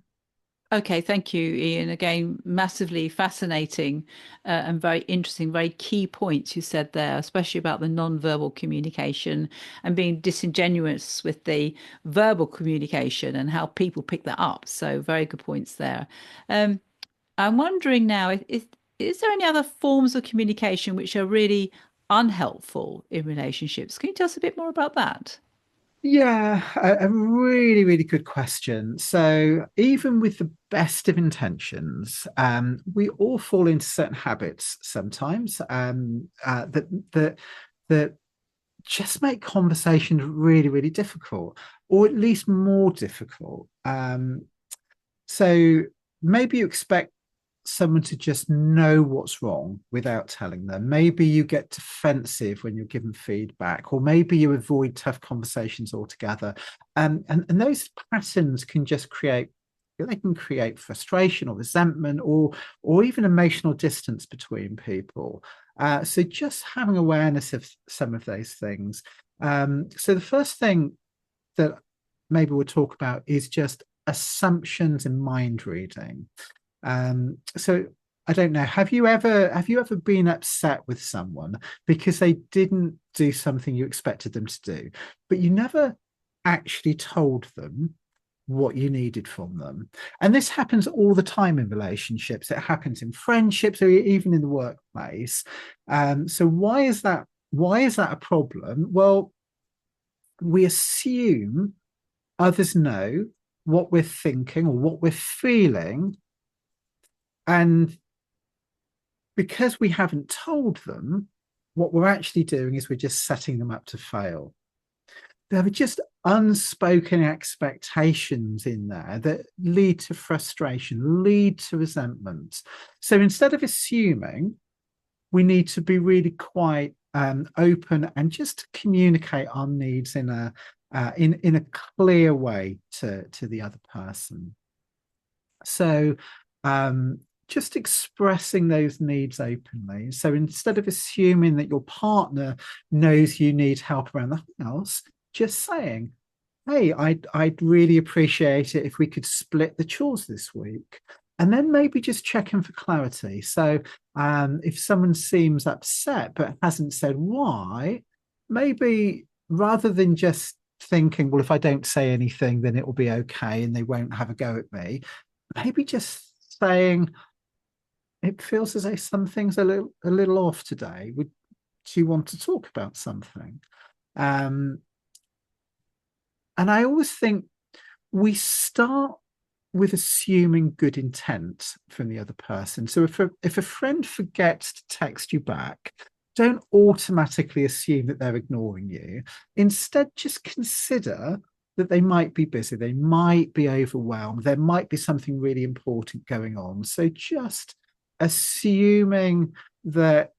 Okay, thank you, Ian. Again, massively fascinating and very interesting, very key points you said there, especially about the non-verbal communication and being disingenuous with the verbal communication and how people pick that up. So, very good points there. Um, I'm wondering now, is there any other forms of communication which are really unhelpful in relationships? Can you tell us a bit more about that? Yeah, a really, really good question. So, even with the best of intentions, we all fall into certain habits sometimes that just make conversations really, really difficult, or at least more difficult. So maybe you expect someone to just know what's wrong without telling them. Maybe you get defensive when you're given feedback, or maybe you avoid tough conversations altogether. And those patterns can just create they can create frustration or resentment or even emotional distance between people. So just having awareness of some of those things. So the first thing that maybe we'll talk about is just assumptions and mind reading. So I don't know. Have you ever been upset with someone because they didn't do something you expected them to do, but you never actually told them what you needed from them? And this happens all the time in relationships. It happens in friendships or even in the workplace. So why is that? Why is that a problem? Well, we assume others know what we're thinking or what we're feeling. And because we haven't told them, what we're actually doing is we're just setting them up to fail. There are just unspoken expectations in there that lead to frustration, lead to resentment. So instead of assuming, we need to be really quite open and just communicate our needs in a clear way to the other person. So just expressing those needs openly. So instead of assuming that your partner knows you need help around the house, just saying, hey, I'd really appreciate it if we could split the chores this week. And then maybe just checking for clarity. So if someone seems upset but hasn't said why, maybe rather than just thinking, well, if I don't say anything, then it will be okay and they won't have a go at me, maybe just saying, it feels as though some things are a little off today. Do you want to talk about something? Um, and I always think we start with assuming good intent from the other person. So if a friend forgets to text you back, don't automatically assume that they're ignoring you. Instead, just consider that they might be busy, they might be overwhelmed, there might be something really important going on. So just assuming that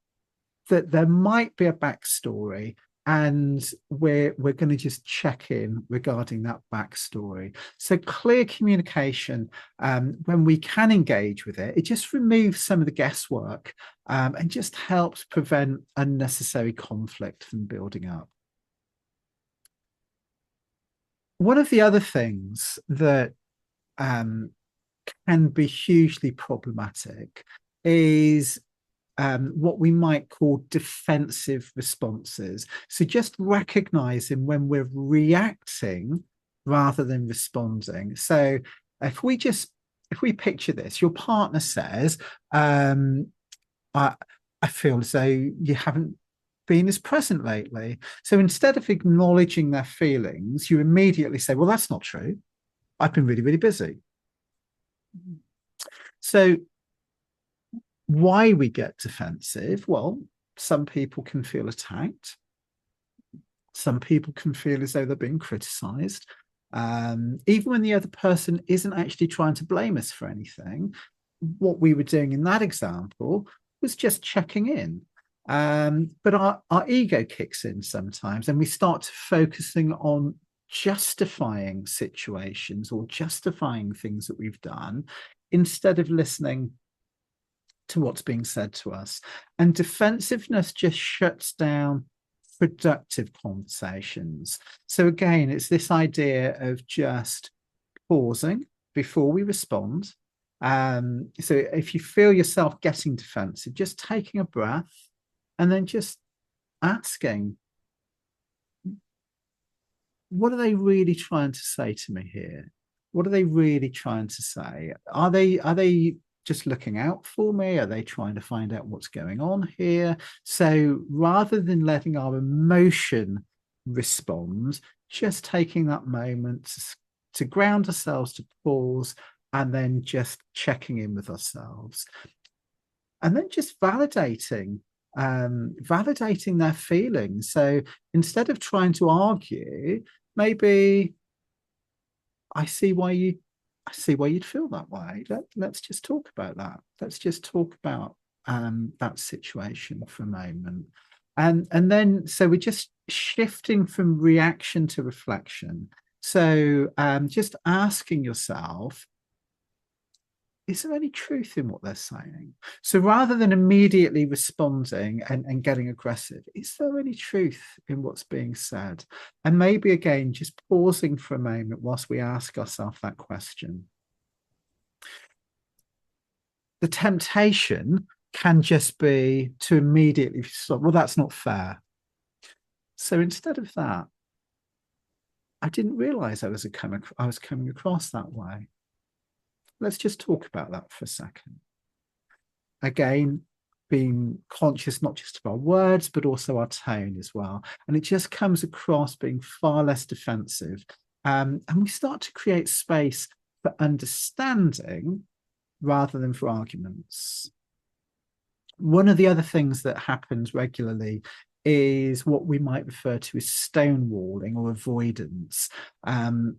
there might be a backstory, and we're going to just check in regarding that backstory. So clear communication, when we can engage with it, it just removes some of the guesswork, and just helps prevent unnecessary conflict from building up. One of the other things that um, can be hugely problematic is what we might call defensive responses. So just recognizing when we're reacting rather than responding. So if we just if we picture this, your partner says, I, I feel as though you haven't been as present lately. So instead of acknowledging their feelings, you immediately say, well, that's not true. I've been really, really busy. So Why we get defensive? Well, some people can feel attacked. Some people can feel as though they're being criticized. Even when the other person isn't actually trying to blame us for anything, what we were doing in that example was just checking in. But our ego kicks in sometimes, and we start focusing on justifying situations or justifying things that we've done instead of listening to what's being said to us. And defensiveness just shuts down productive conversations. So again, it's this idea of just pausing before we respond. So if you feel yourself getting defensive, just taking a breath and then just asking, what are they really trying to say to me here? What are they really trying to say? Are they just looking out for me? Are they trying to find out what's going on here? So rather than letting our emotion respond, just taking that moment to ground ourselves, to pause, and then just checking in with ourselves. And then just validating their feelings. So instead of trying to argue, maybe I see why you I see why you'd feel that way. Let's just talk about that. Let's just talk about that situation for a moment. And then so we're just shifting from reaction to reflection. So just asking yourself, is there any truth in what they're saying? So rather than immediately responding and getting aggressive, is there any truth in what's being said? And maybe again, just pausing for a moment whilst we ask ourselves that question. The temptation can just be to immediately stop, well, that's not fair. So instead of that, I didn't realize I was coming across that way. Let's just talk about that for a second. Again, being conscious not just of our words, but also our tone as well. And it just comes across being far less defensive. And we start to create space for understanding rather than for arguments. One of the other things that happens regularly is what we might refer to as stonewalling or avoidance. And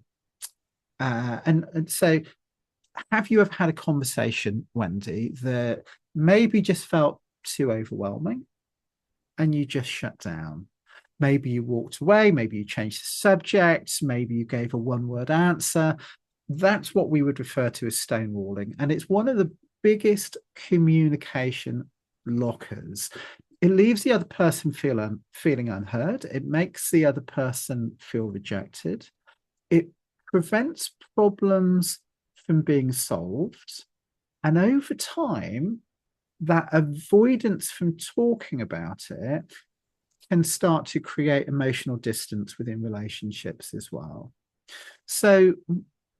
so have you ever had a conversation, Wendy, that maybe just felt too overwhelming and you just shut down? Maybe you walked away, maybe you changed the subject, maybe you gave a one-word answer. That's what we would refer to as stonewalling. And it's one of the biggest communication blockers. It leaves the other person feeling unheard. It makes the other person feel rejected. It prevents problems from being solved. And over time, that avoidance from talking about it can start to create emotional distance within relationships as well. So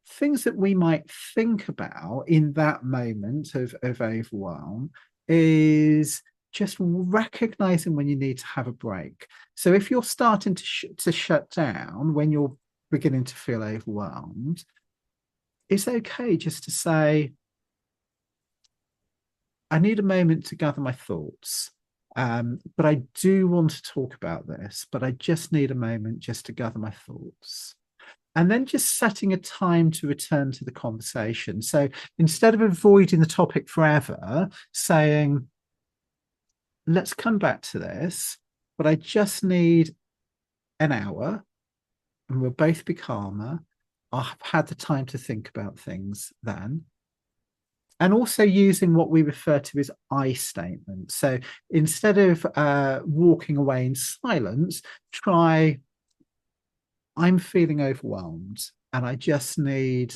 things that we might think about in that moment of overwhelm is just recognizing when you need to have a break. So if you're starting to shut down when you're beginning to feel overwhelmed, it's okay just to say, I need a moment to gather my thoughts. But I do want to talk about this, but I just need a moment just to gather my thoughts. And then just setting a time to return to the conversation. So instead of avoiding the topic forever, saying, let's come back to this, but I just need an hour and we'll both be calmer. I've had the time to think about things then. And also using what we refer to as I statements. So instead of walking away in silence, try, I'm feeling overwhelmed and I just need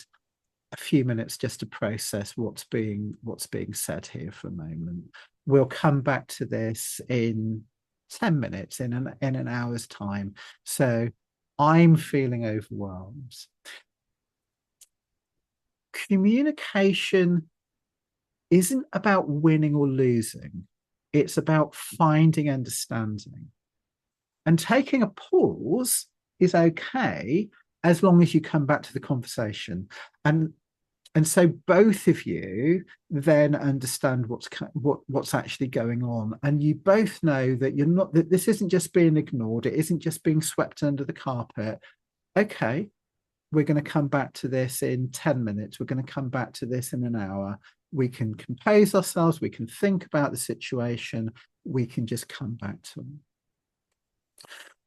a few minutes just to process what's being said here for a moment. We'll come back to this in 10 minutes, in an hour's time. So I'm feeling overwhelmed. Communication isn't about winning or losing. It's about finding understanding. And taking a pause is okay as long as you come back to the conversation. And And so both of you then understand what's actually going on, and you both know that you're not that this isn't just being ignored, it isn't just being swept under the carpet. Okay, we're going to come back to this in 10 minutes, we're going to come back to this in an hour. We can compose ourselves, we can think about the situation, we can just come back to them.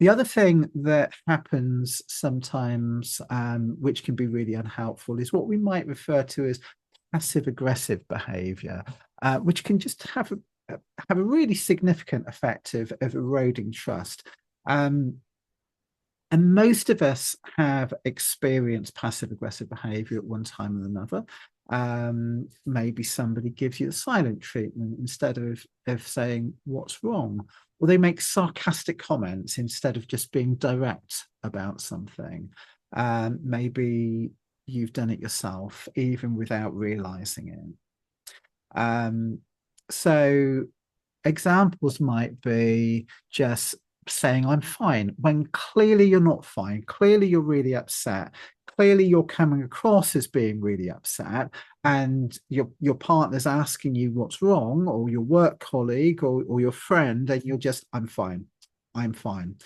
The other thing that happens sometimes, which can be really unhelpful, is what we might refer to as passive aggressive behavior, which can just have a really significant effect of eroding trust. And most of us have experienced passive aggressive behavior at one time or another. Maybe somebody gives you the silent treatment instead of saying what's wrong, or they make sarcastic comments instead of just being direct about something. Maybe you've done it yourself, even without realizing it. So examples might be just saying I'm fine when clearly you're not fine, clearly you're really upset, clearly you're coming across as being really upset, and your partner's asking you what's wrong, or your work colleague, or your friend, and you're just I'm fine, I'm fine.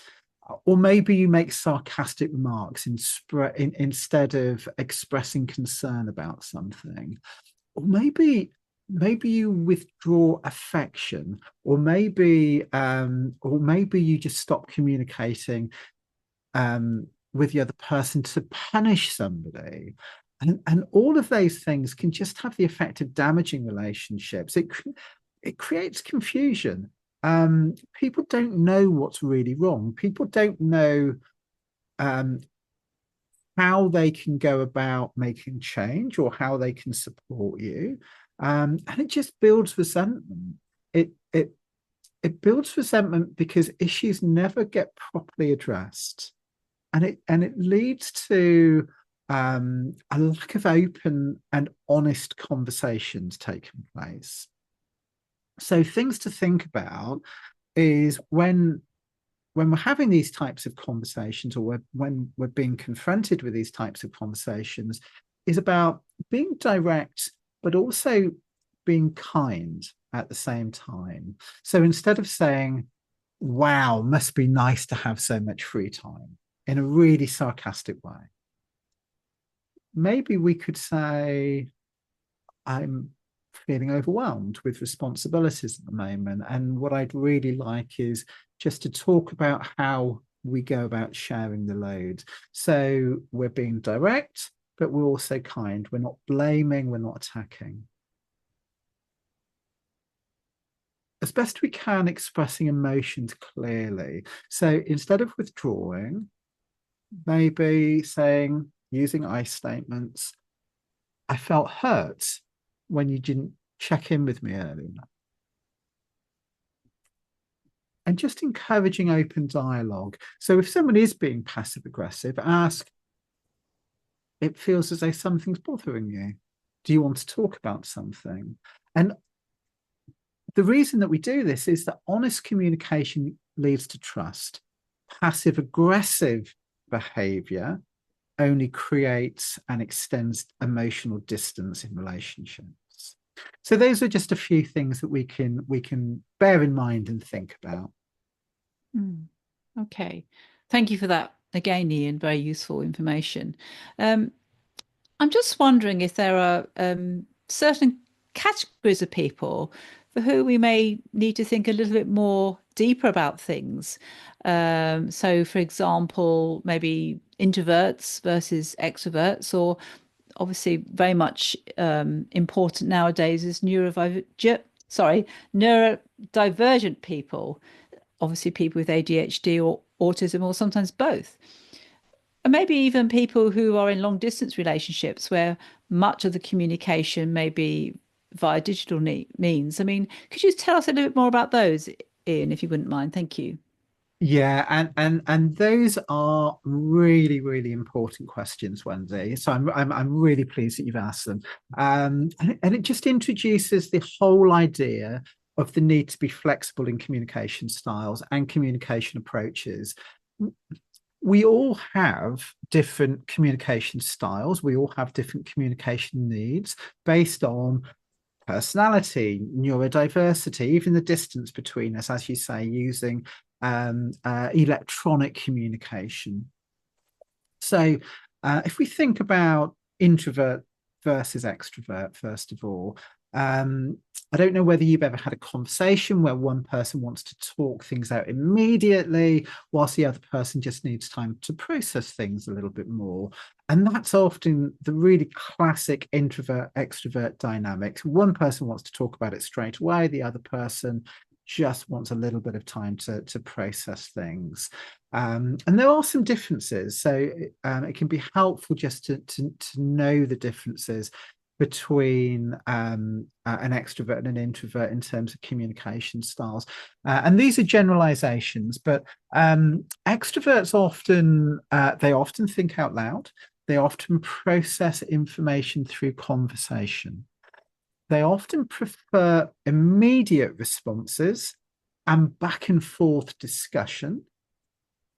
Or maybe you make sarcastic remarks instead of expressing concern about something. Or maybe you withdraw affection, or maybe you just stop communicating with the other person to punish somebody. And all of those things can just have the effect of damaging relationships. It creates confusion. People don't know what's really wrong. People don't know um, how they can go about making change or how they can support you. And it just builds resentment. It builds resentment because issues never get properly addressed, and it leads to a lack of open and honest conversations taking place. So things to think about is when we're having these types of conversations, or when we're being confronted with these types of conversations, is about being direct, but also being kind at the same time. So instead of saying, wow, must be nice to have so much free time, in a really sarcastic way, maybe we could say, I'm feeling overwhelmed with responsibilities at the moment. And what I'd really like is just to talk about how we go about sharing the load. So we're being direct, but we're also kind. We're not blaming, we're not attacking. As best we can, expressing emotions clearly. So instead of withdrawing, maybe saying, using I statements, I felt hurt when you didn't check in with me earlier. And just encouraging open dialogue. So if someone is being passive aggressive, ask, it feels as though something's bothering you. Do you want to talk about something? And the reason that we do this is that honest communication leads to trust. Passive aggressive behavior only creates and extends emotional distance in relationships. So those are just a few things that we can bear in mind and think about. Okay. Thank you for that again, Ian. Very useful information. Um, I'm just wondering if there are certain categories of people for who we may need to think a little bit more deeper about things. So, for example, maybe introverts versus extroverts, or obviously very much important nowadays is neurodivergent people, obviously people with ADHD or autism, or sometimes both. And maybe even people who are in long distance relationships where much of the communication may be via digital means. I mean, could you tell us a little bit more about those, Ian, if you wouldn't mind? Thank you. Yeah, and those are really, really important questions, Wendy. So I'm really pleased that you've asked them. And it just introduces the whole idea of the need to be flexible in communication styles and communication approaches. we all have different communication styles. We all have different communication needs based on personality, neurodiversity, even the distance between us, as you say, using electronic communication. So, if we think about introvert versus extrovert, first of all, um, I don't know whether you've ever had a conversation where one person wants to talk things out immediately, whilst the other person just needs time to process things a little bit more. And that's often the really classic introvert extrovert dynamic. One person wants to talk about it straight away, the other person just wants a little bit of time to process things. And there are some differences. So it can be helpful just to know the differences between an extrovert and an introvert in terms of communication styles. And these are generalizations, but extroverts often they often think out loud. They often process information through conversation. They often prefer immediate responses and back and forth discussion,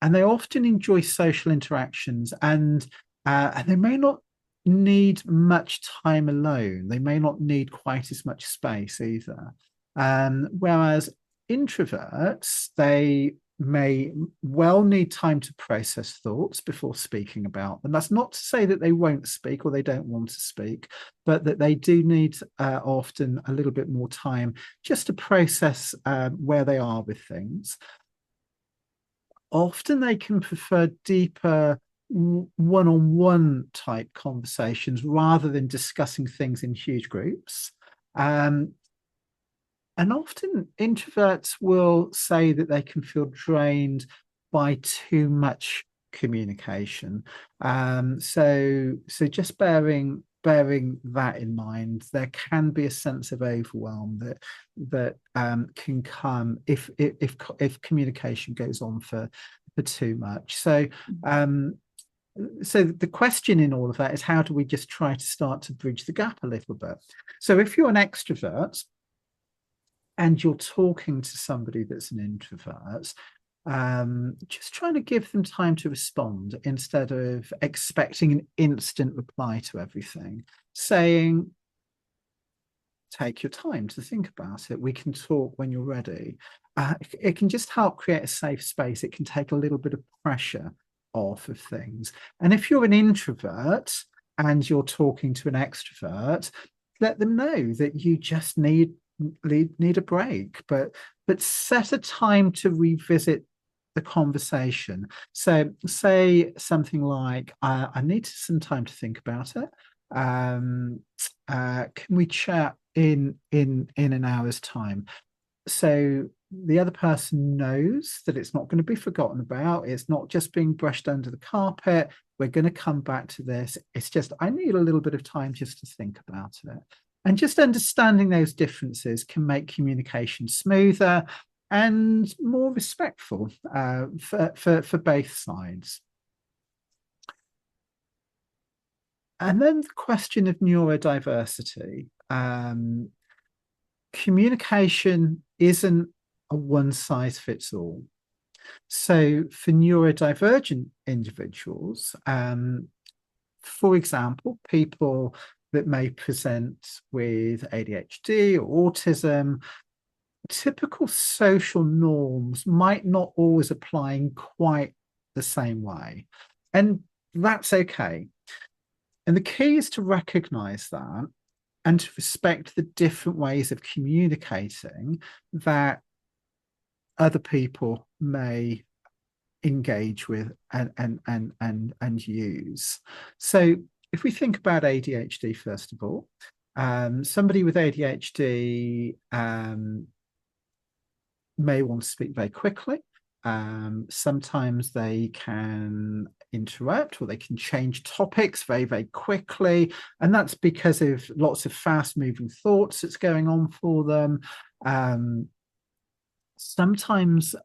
and they often enjoy social interactions, and they may not need much time alone. They may not need quite as much space either. Whereas introverts, they may well need time to process thoughts before speaking about them. That's not to say that they won't speak or they don't want to speak, but that they do need often a little bit more time just to process where they are with things. Often they can prefer deeper one-on-one type conversations rather than discussing things in huge groups. And often introverts will say that they can feel drained by too much communication. So just bearing that in mind, there can be a sense of overwhelm that can come if communication goes on for too much. So the question in all of that is, how do we just try to start to bridge the gap a little bit? So if you're an extrovert and you're talking to somebody that's an introvert, just trying to give them time to respond instead of expecting an instant reply to everything. Saying, take your time to think about it. We can talk when you're ready. It can just help create a safe space. It can take a little bit of pressure off of things. And if you're an introvert and you're talking to an extrovert, let them know that you just need a break, but set a time to revisit the conversation. So say something like, I need some time to think about it. Can we chat in an hour's time? So the other person knows that it's not going to be forgotten about. It's not just being brushed under the carpet. We're going to come back to this. It's just, I need a little bit of time just to think about it. And just understanding those differences can make communication smoother and more respectful for both sides. And then the question of neurodiversity. Communication isn't a one size fits all. So for neurodivergent individuals, for example, people that may present with ADHD or autism, typical social norms might not always apply in quite the same way. And that's okay. And the key is to recognize that and to respect the different ways of communicating that other people may engage with and use. So if we think about ADHD, first of all, somebody with ADHD may want to speak very quickly. Sometimes they can interrupt or they can change topics very, very quickly. And that's because of lots of fast moving thoughts that's going on for them. Sometimes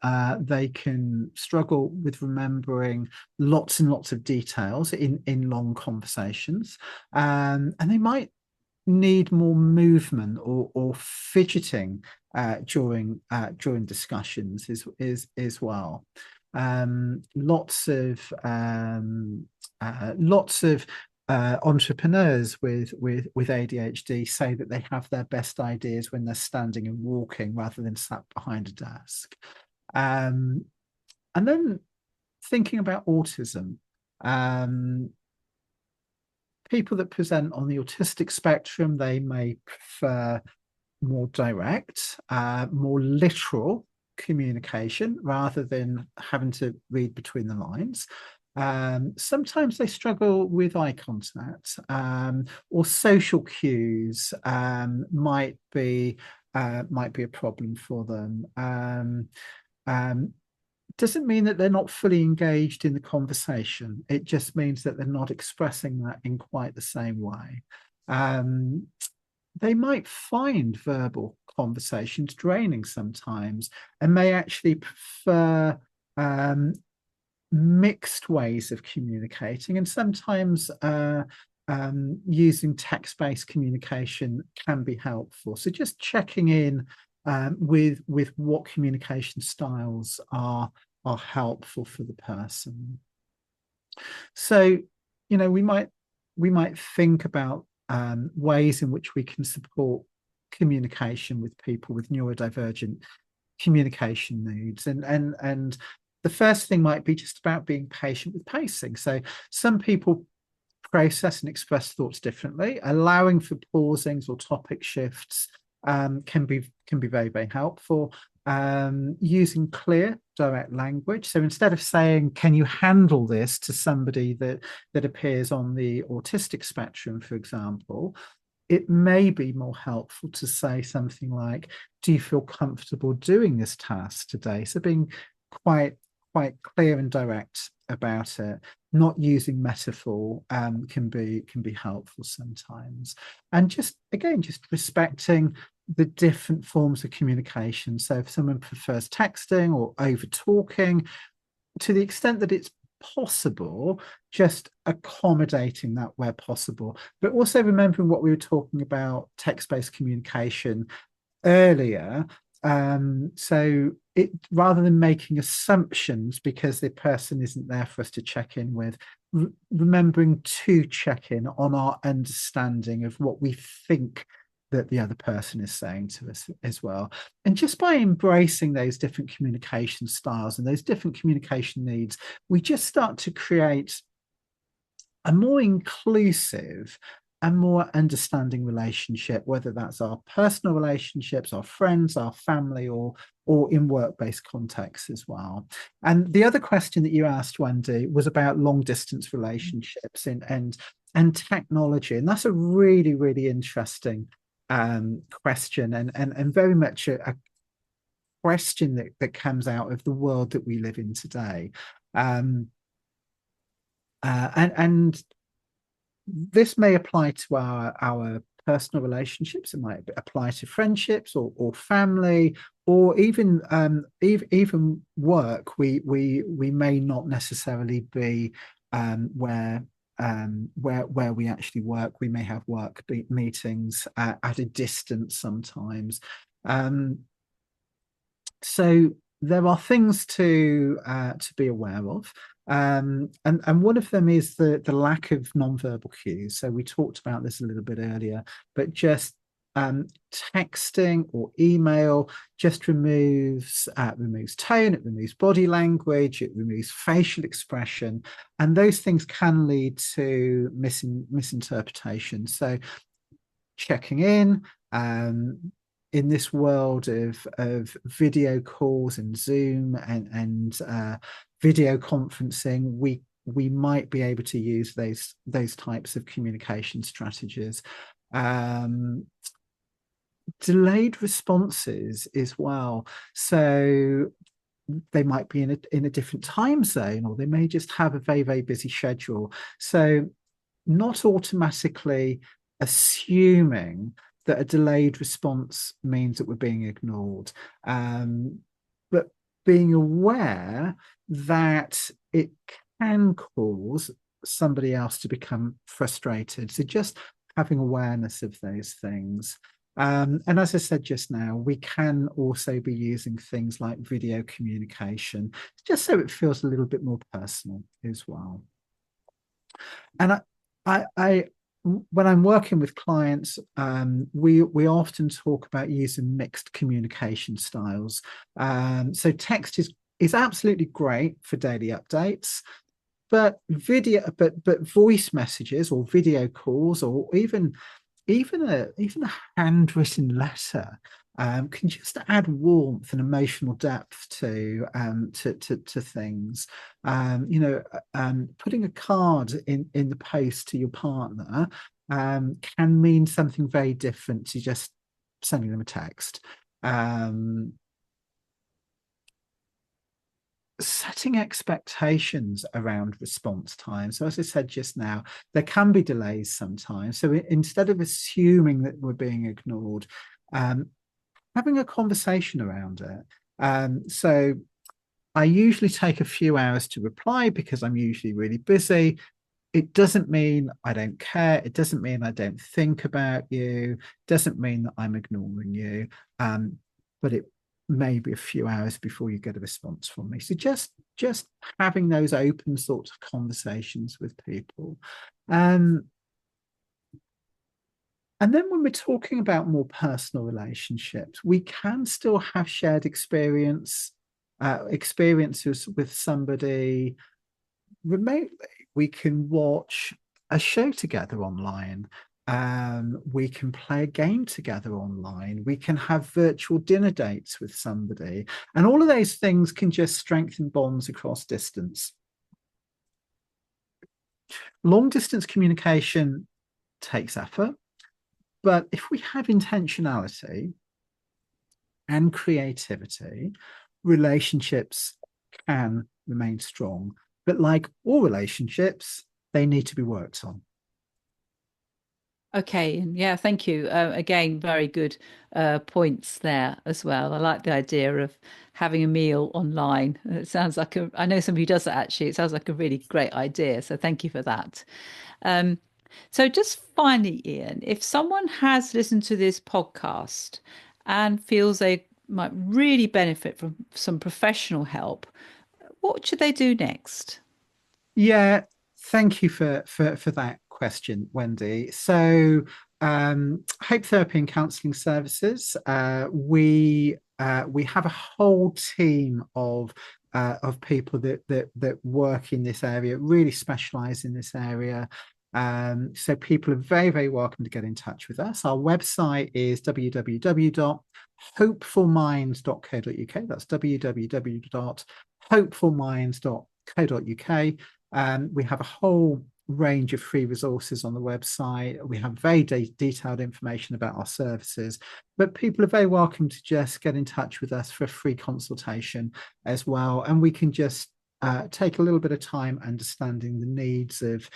they can struggle with remembering lots and lots of details in long conversations. And they might need more movement or fidgeting during discussions as well. Lots of entrepreneurs with ADHD say that they have their best ideas when they're standing and walking rather than sat behind a desk. Um, and then thinking about autism, um, people that present on the autistic spectrum, they may prefer more direct, more literal communication rather than having to read between the lines. Sometimes they struggle with eye contact, or social cues might be a problem for them. Um, doesn't mean that they're not fully engaged in the conversation. It just means that they're not expressing that in quite the same way. Um, they might find verbal conversations draining sometimes and may actually prefer mixed ways of communicating. And sometimes using text-based communication can be helpful. So just checking in with what communication styles are helpful for the person. So, we might think about ways in which we can support communication with people with neurodivergent communication needs, and the first thing might be just about being patient with pacing. So some people process and express thoughts differently. Allowing for pausings or topic shifts can be very, very helpful. Using clear, direct language. So instead of saying, "Can you handle this?" to somebody that appears on the autistic spectrum, for example, it may be more helpful to say something like, "Do you feel comfortable doing this task today?" So being quite clear and direct about it, not using metaphor, can be helpful sometimes. And just respecting the different forms of communication. So if someone prefers texting or over talking, to the extent that it's possible, just accommodating that where possible, but also remembering what we were talking about text-based communication earlier. So it, rather than making assumptions because the person isn't there for us to check in with, remembering to check in on our understanding of what we think that the other person is saying to us as well. And just by embracing those different communication styles and those different communication needs, we just start to create a more inclusive and more understanding relationship, whether that's our personal relationships, our friends, our family, or in work-based contexts as well. And the other question that you asked, Wendy, was about long-distance relationships and technology. And that's a really, really interesting question, and very much a question that comes out of the world that we live in today. And this may apply to our personal relationships. It might apply to friendships or family, or even work. We may not necessarily be where we actually work. We may have work meetings at a distance sometimes. So there are things to be aware of. And one of them is the lack of nonverbal cues. So we talked about this a little bit earlier, but just texting or email just removes tone, it removes body language, it removes facial expression, and those things can lead to misinterpretation. So checking in this world of video calls and Zoom and video conferencing, we might be able to use those types of communication strategies. Delayed responses as well. So they might be in a different time zone, or they may just have a very, very busy schedule. So not automatically assuming that a delayed response means that we're being ignored, but being aware that it can cause somebody else to become frustrated. So just having awareness of those things. And as I said just now, we can also be using things like video communication, just so it feels a little bit more personal as well. And I when I'm working with clients, we often talk about using mixed communication styles. So text is absolutely great for daily updates, but voice messages or video calls or even a handwritten letter can just add warmth and emotional depth to things. Putting a card in the post to your partner can mean something very different to just sending them a text. Um, Setting expectations around response time. So, as I said just now, there can be delays sometimes. So, instead of assuming that we're being ignored, um, having a conversation around it. So, I usually take a few hours to reply because I'm usually really busy. It doesn't mean I don't care. It doesn't mean I don't think about you. It doesn't mean that I'm ignoring you. But it may be a few hours before you get a response from me. So just having those open sorts of conversations with people. Um, and then when we're talking about more personal relationships, we can still have shared experiences with somebody remotely. We can watch a show together online. We can play a game together online. We can have virtual dinner dates with somebody. And all of those things can just strengthen bonds across distance. Long distance communication takes effort, but if we have intentionality and creativity, relationships can remain strong. But like all relationships, they need to be worked on. Okay, and yeah, thank you. Again, very good points there as well. I like the idea of having a meal online. It sounds like I know somebody who does that actually. It sounds like a really great idea. So thank you for that. Um, so just finally, Ian, if someone has listened to this podcast and feels they might really benefit from some professional help, what should they do next? Yeah, thank you for that question, Wendy. So, Hope Therapy and Counselling Services, we have a whole team of people that work in this area, really specialise in this area. So people are very, very welcome to get in touch with us. Our website is www.hopefulminds.co.uk. That's www.hopefulminds.co.uk. We have a whole range of free resources on the website. We have very detailed information about our services, but people are very welcome to just get in touch with us for a free consultation as well. And we can just take a little bit of time understanding the needs of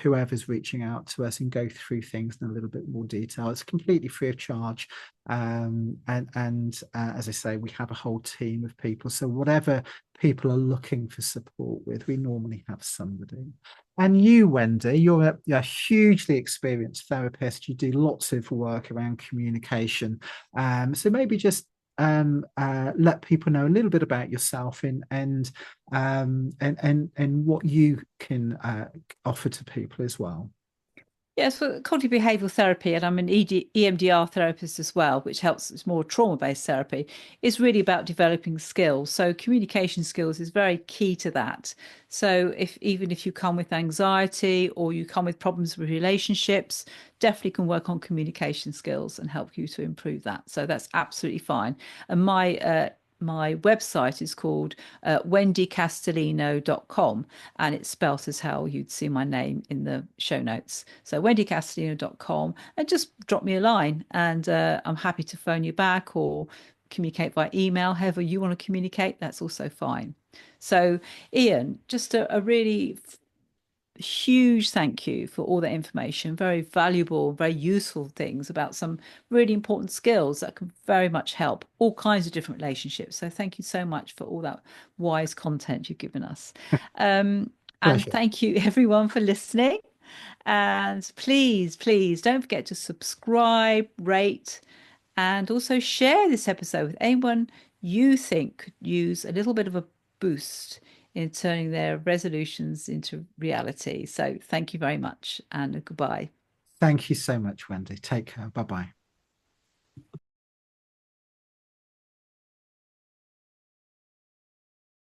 whoever's reaching out to us and go through things in a little bit more detail. It's completely free of charge. As I say, we have a whole team of people. So whatever people are looking for support with, we normally have somebody. And you, Wendy, you're a hugely experienced therapist. You do lots of work around communication. So maybe just let people know a little bit about yourself and what you can offer to people as well. Yes, for cognitive behavioral therapy, and I'm an EMDR therapist as well, which helps. It's more trauma-based therapy. It's really about developing skills. So communication skills is very key to that. So if even if you come with anxiety or you come with problems with relationships, definitely can work on communication skills and help you to improve that. So that's absolutely fine. And my website is called wendycastellino.com, and it's spelt as how you'd see my name in the show notes. So wendycastellino.com, and just drop me a line and I'm happy to phone you back or communicate by email. However you want to communicate, that's also fine. So Ian, just a really huge thank you for all that information, very valuable, very useful things about some really important skills that can very much help all kinds of different relationships. So thank you so much for all that wise content you've given us. Um, and Pleasure. thank you everyone for listening. And please, please don't forget to subscribe, rate, and also share this episode with anyone you think could use a little bit of a boost in turning their resolutions into reality. So thank you very much and goodbye. Thank you so much, Wendy. Take care. Bye bye.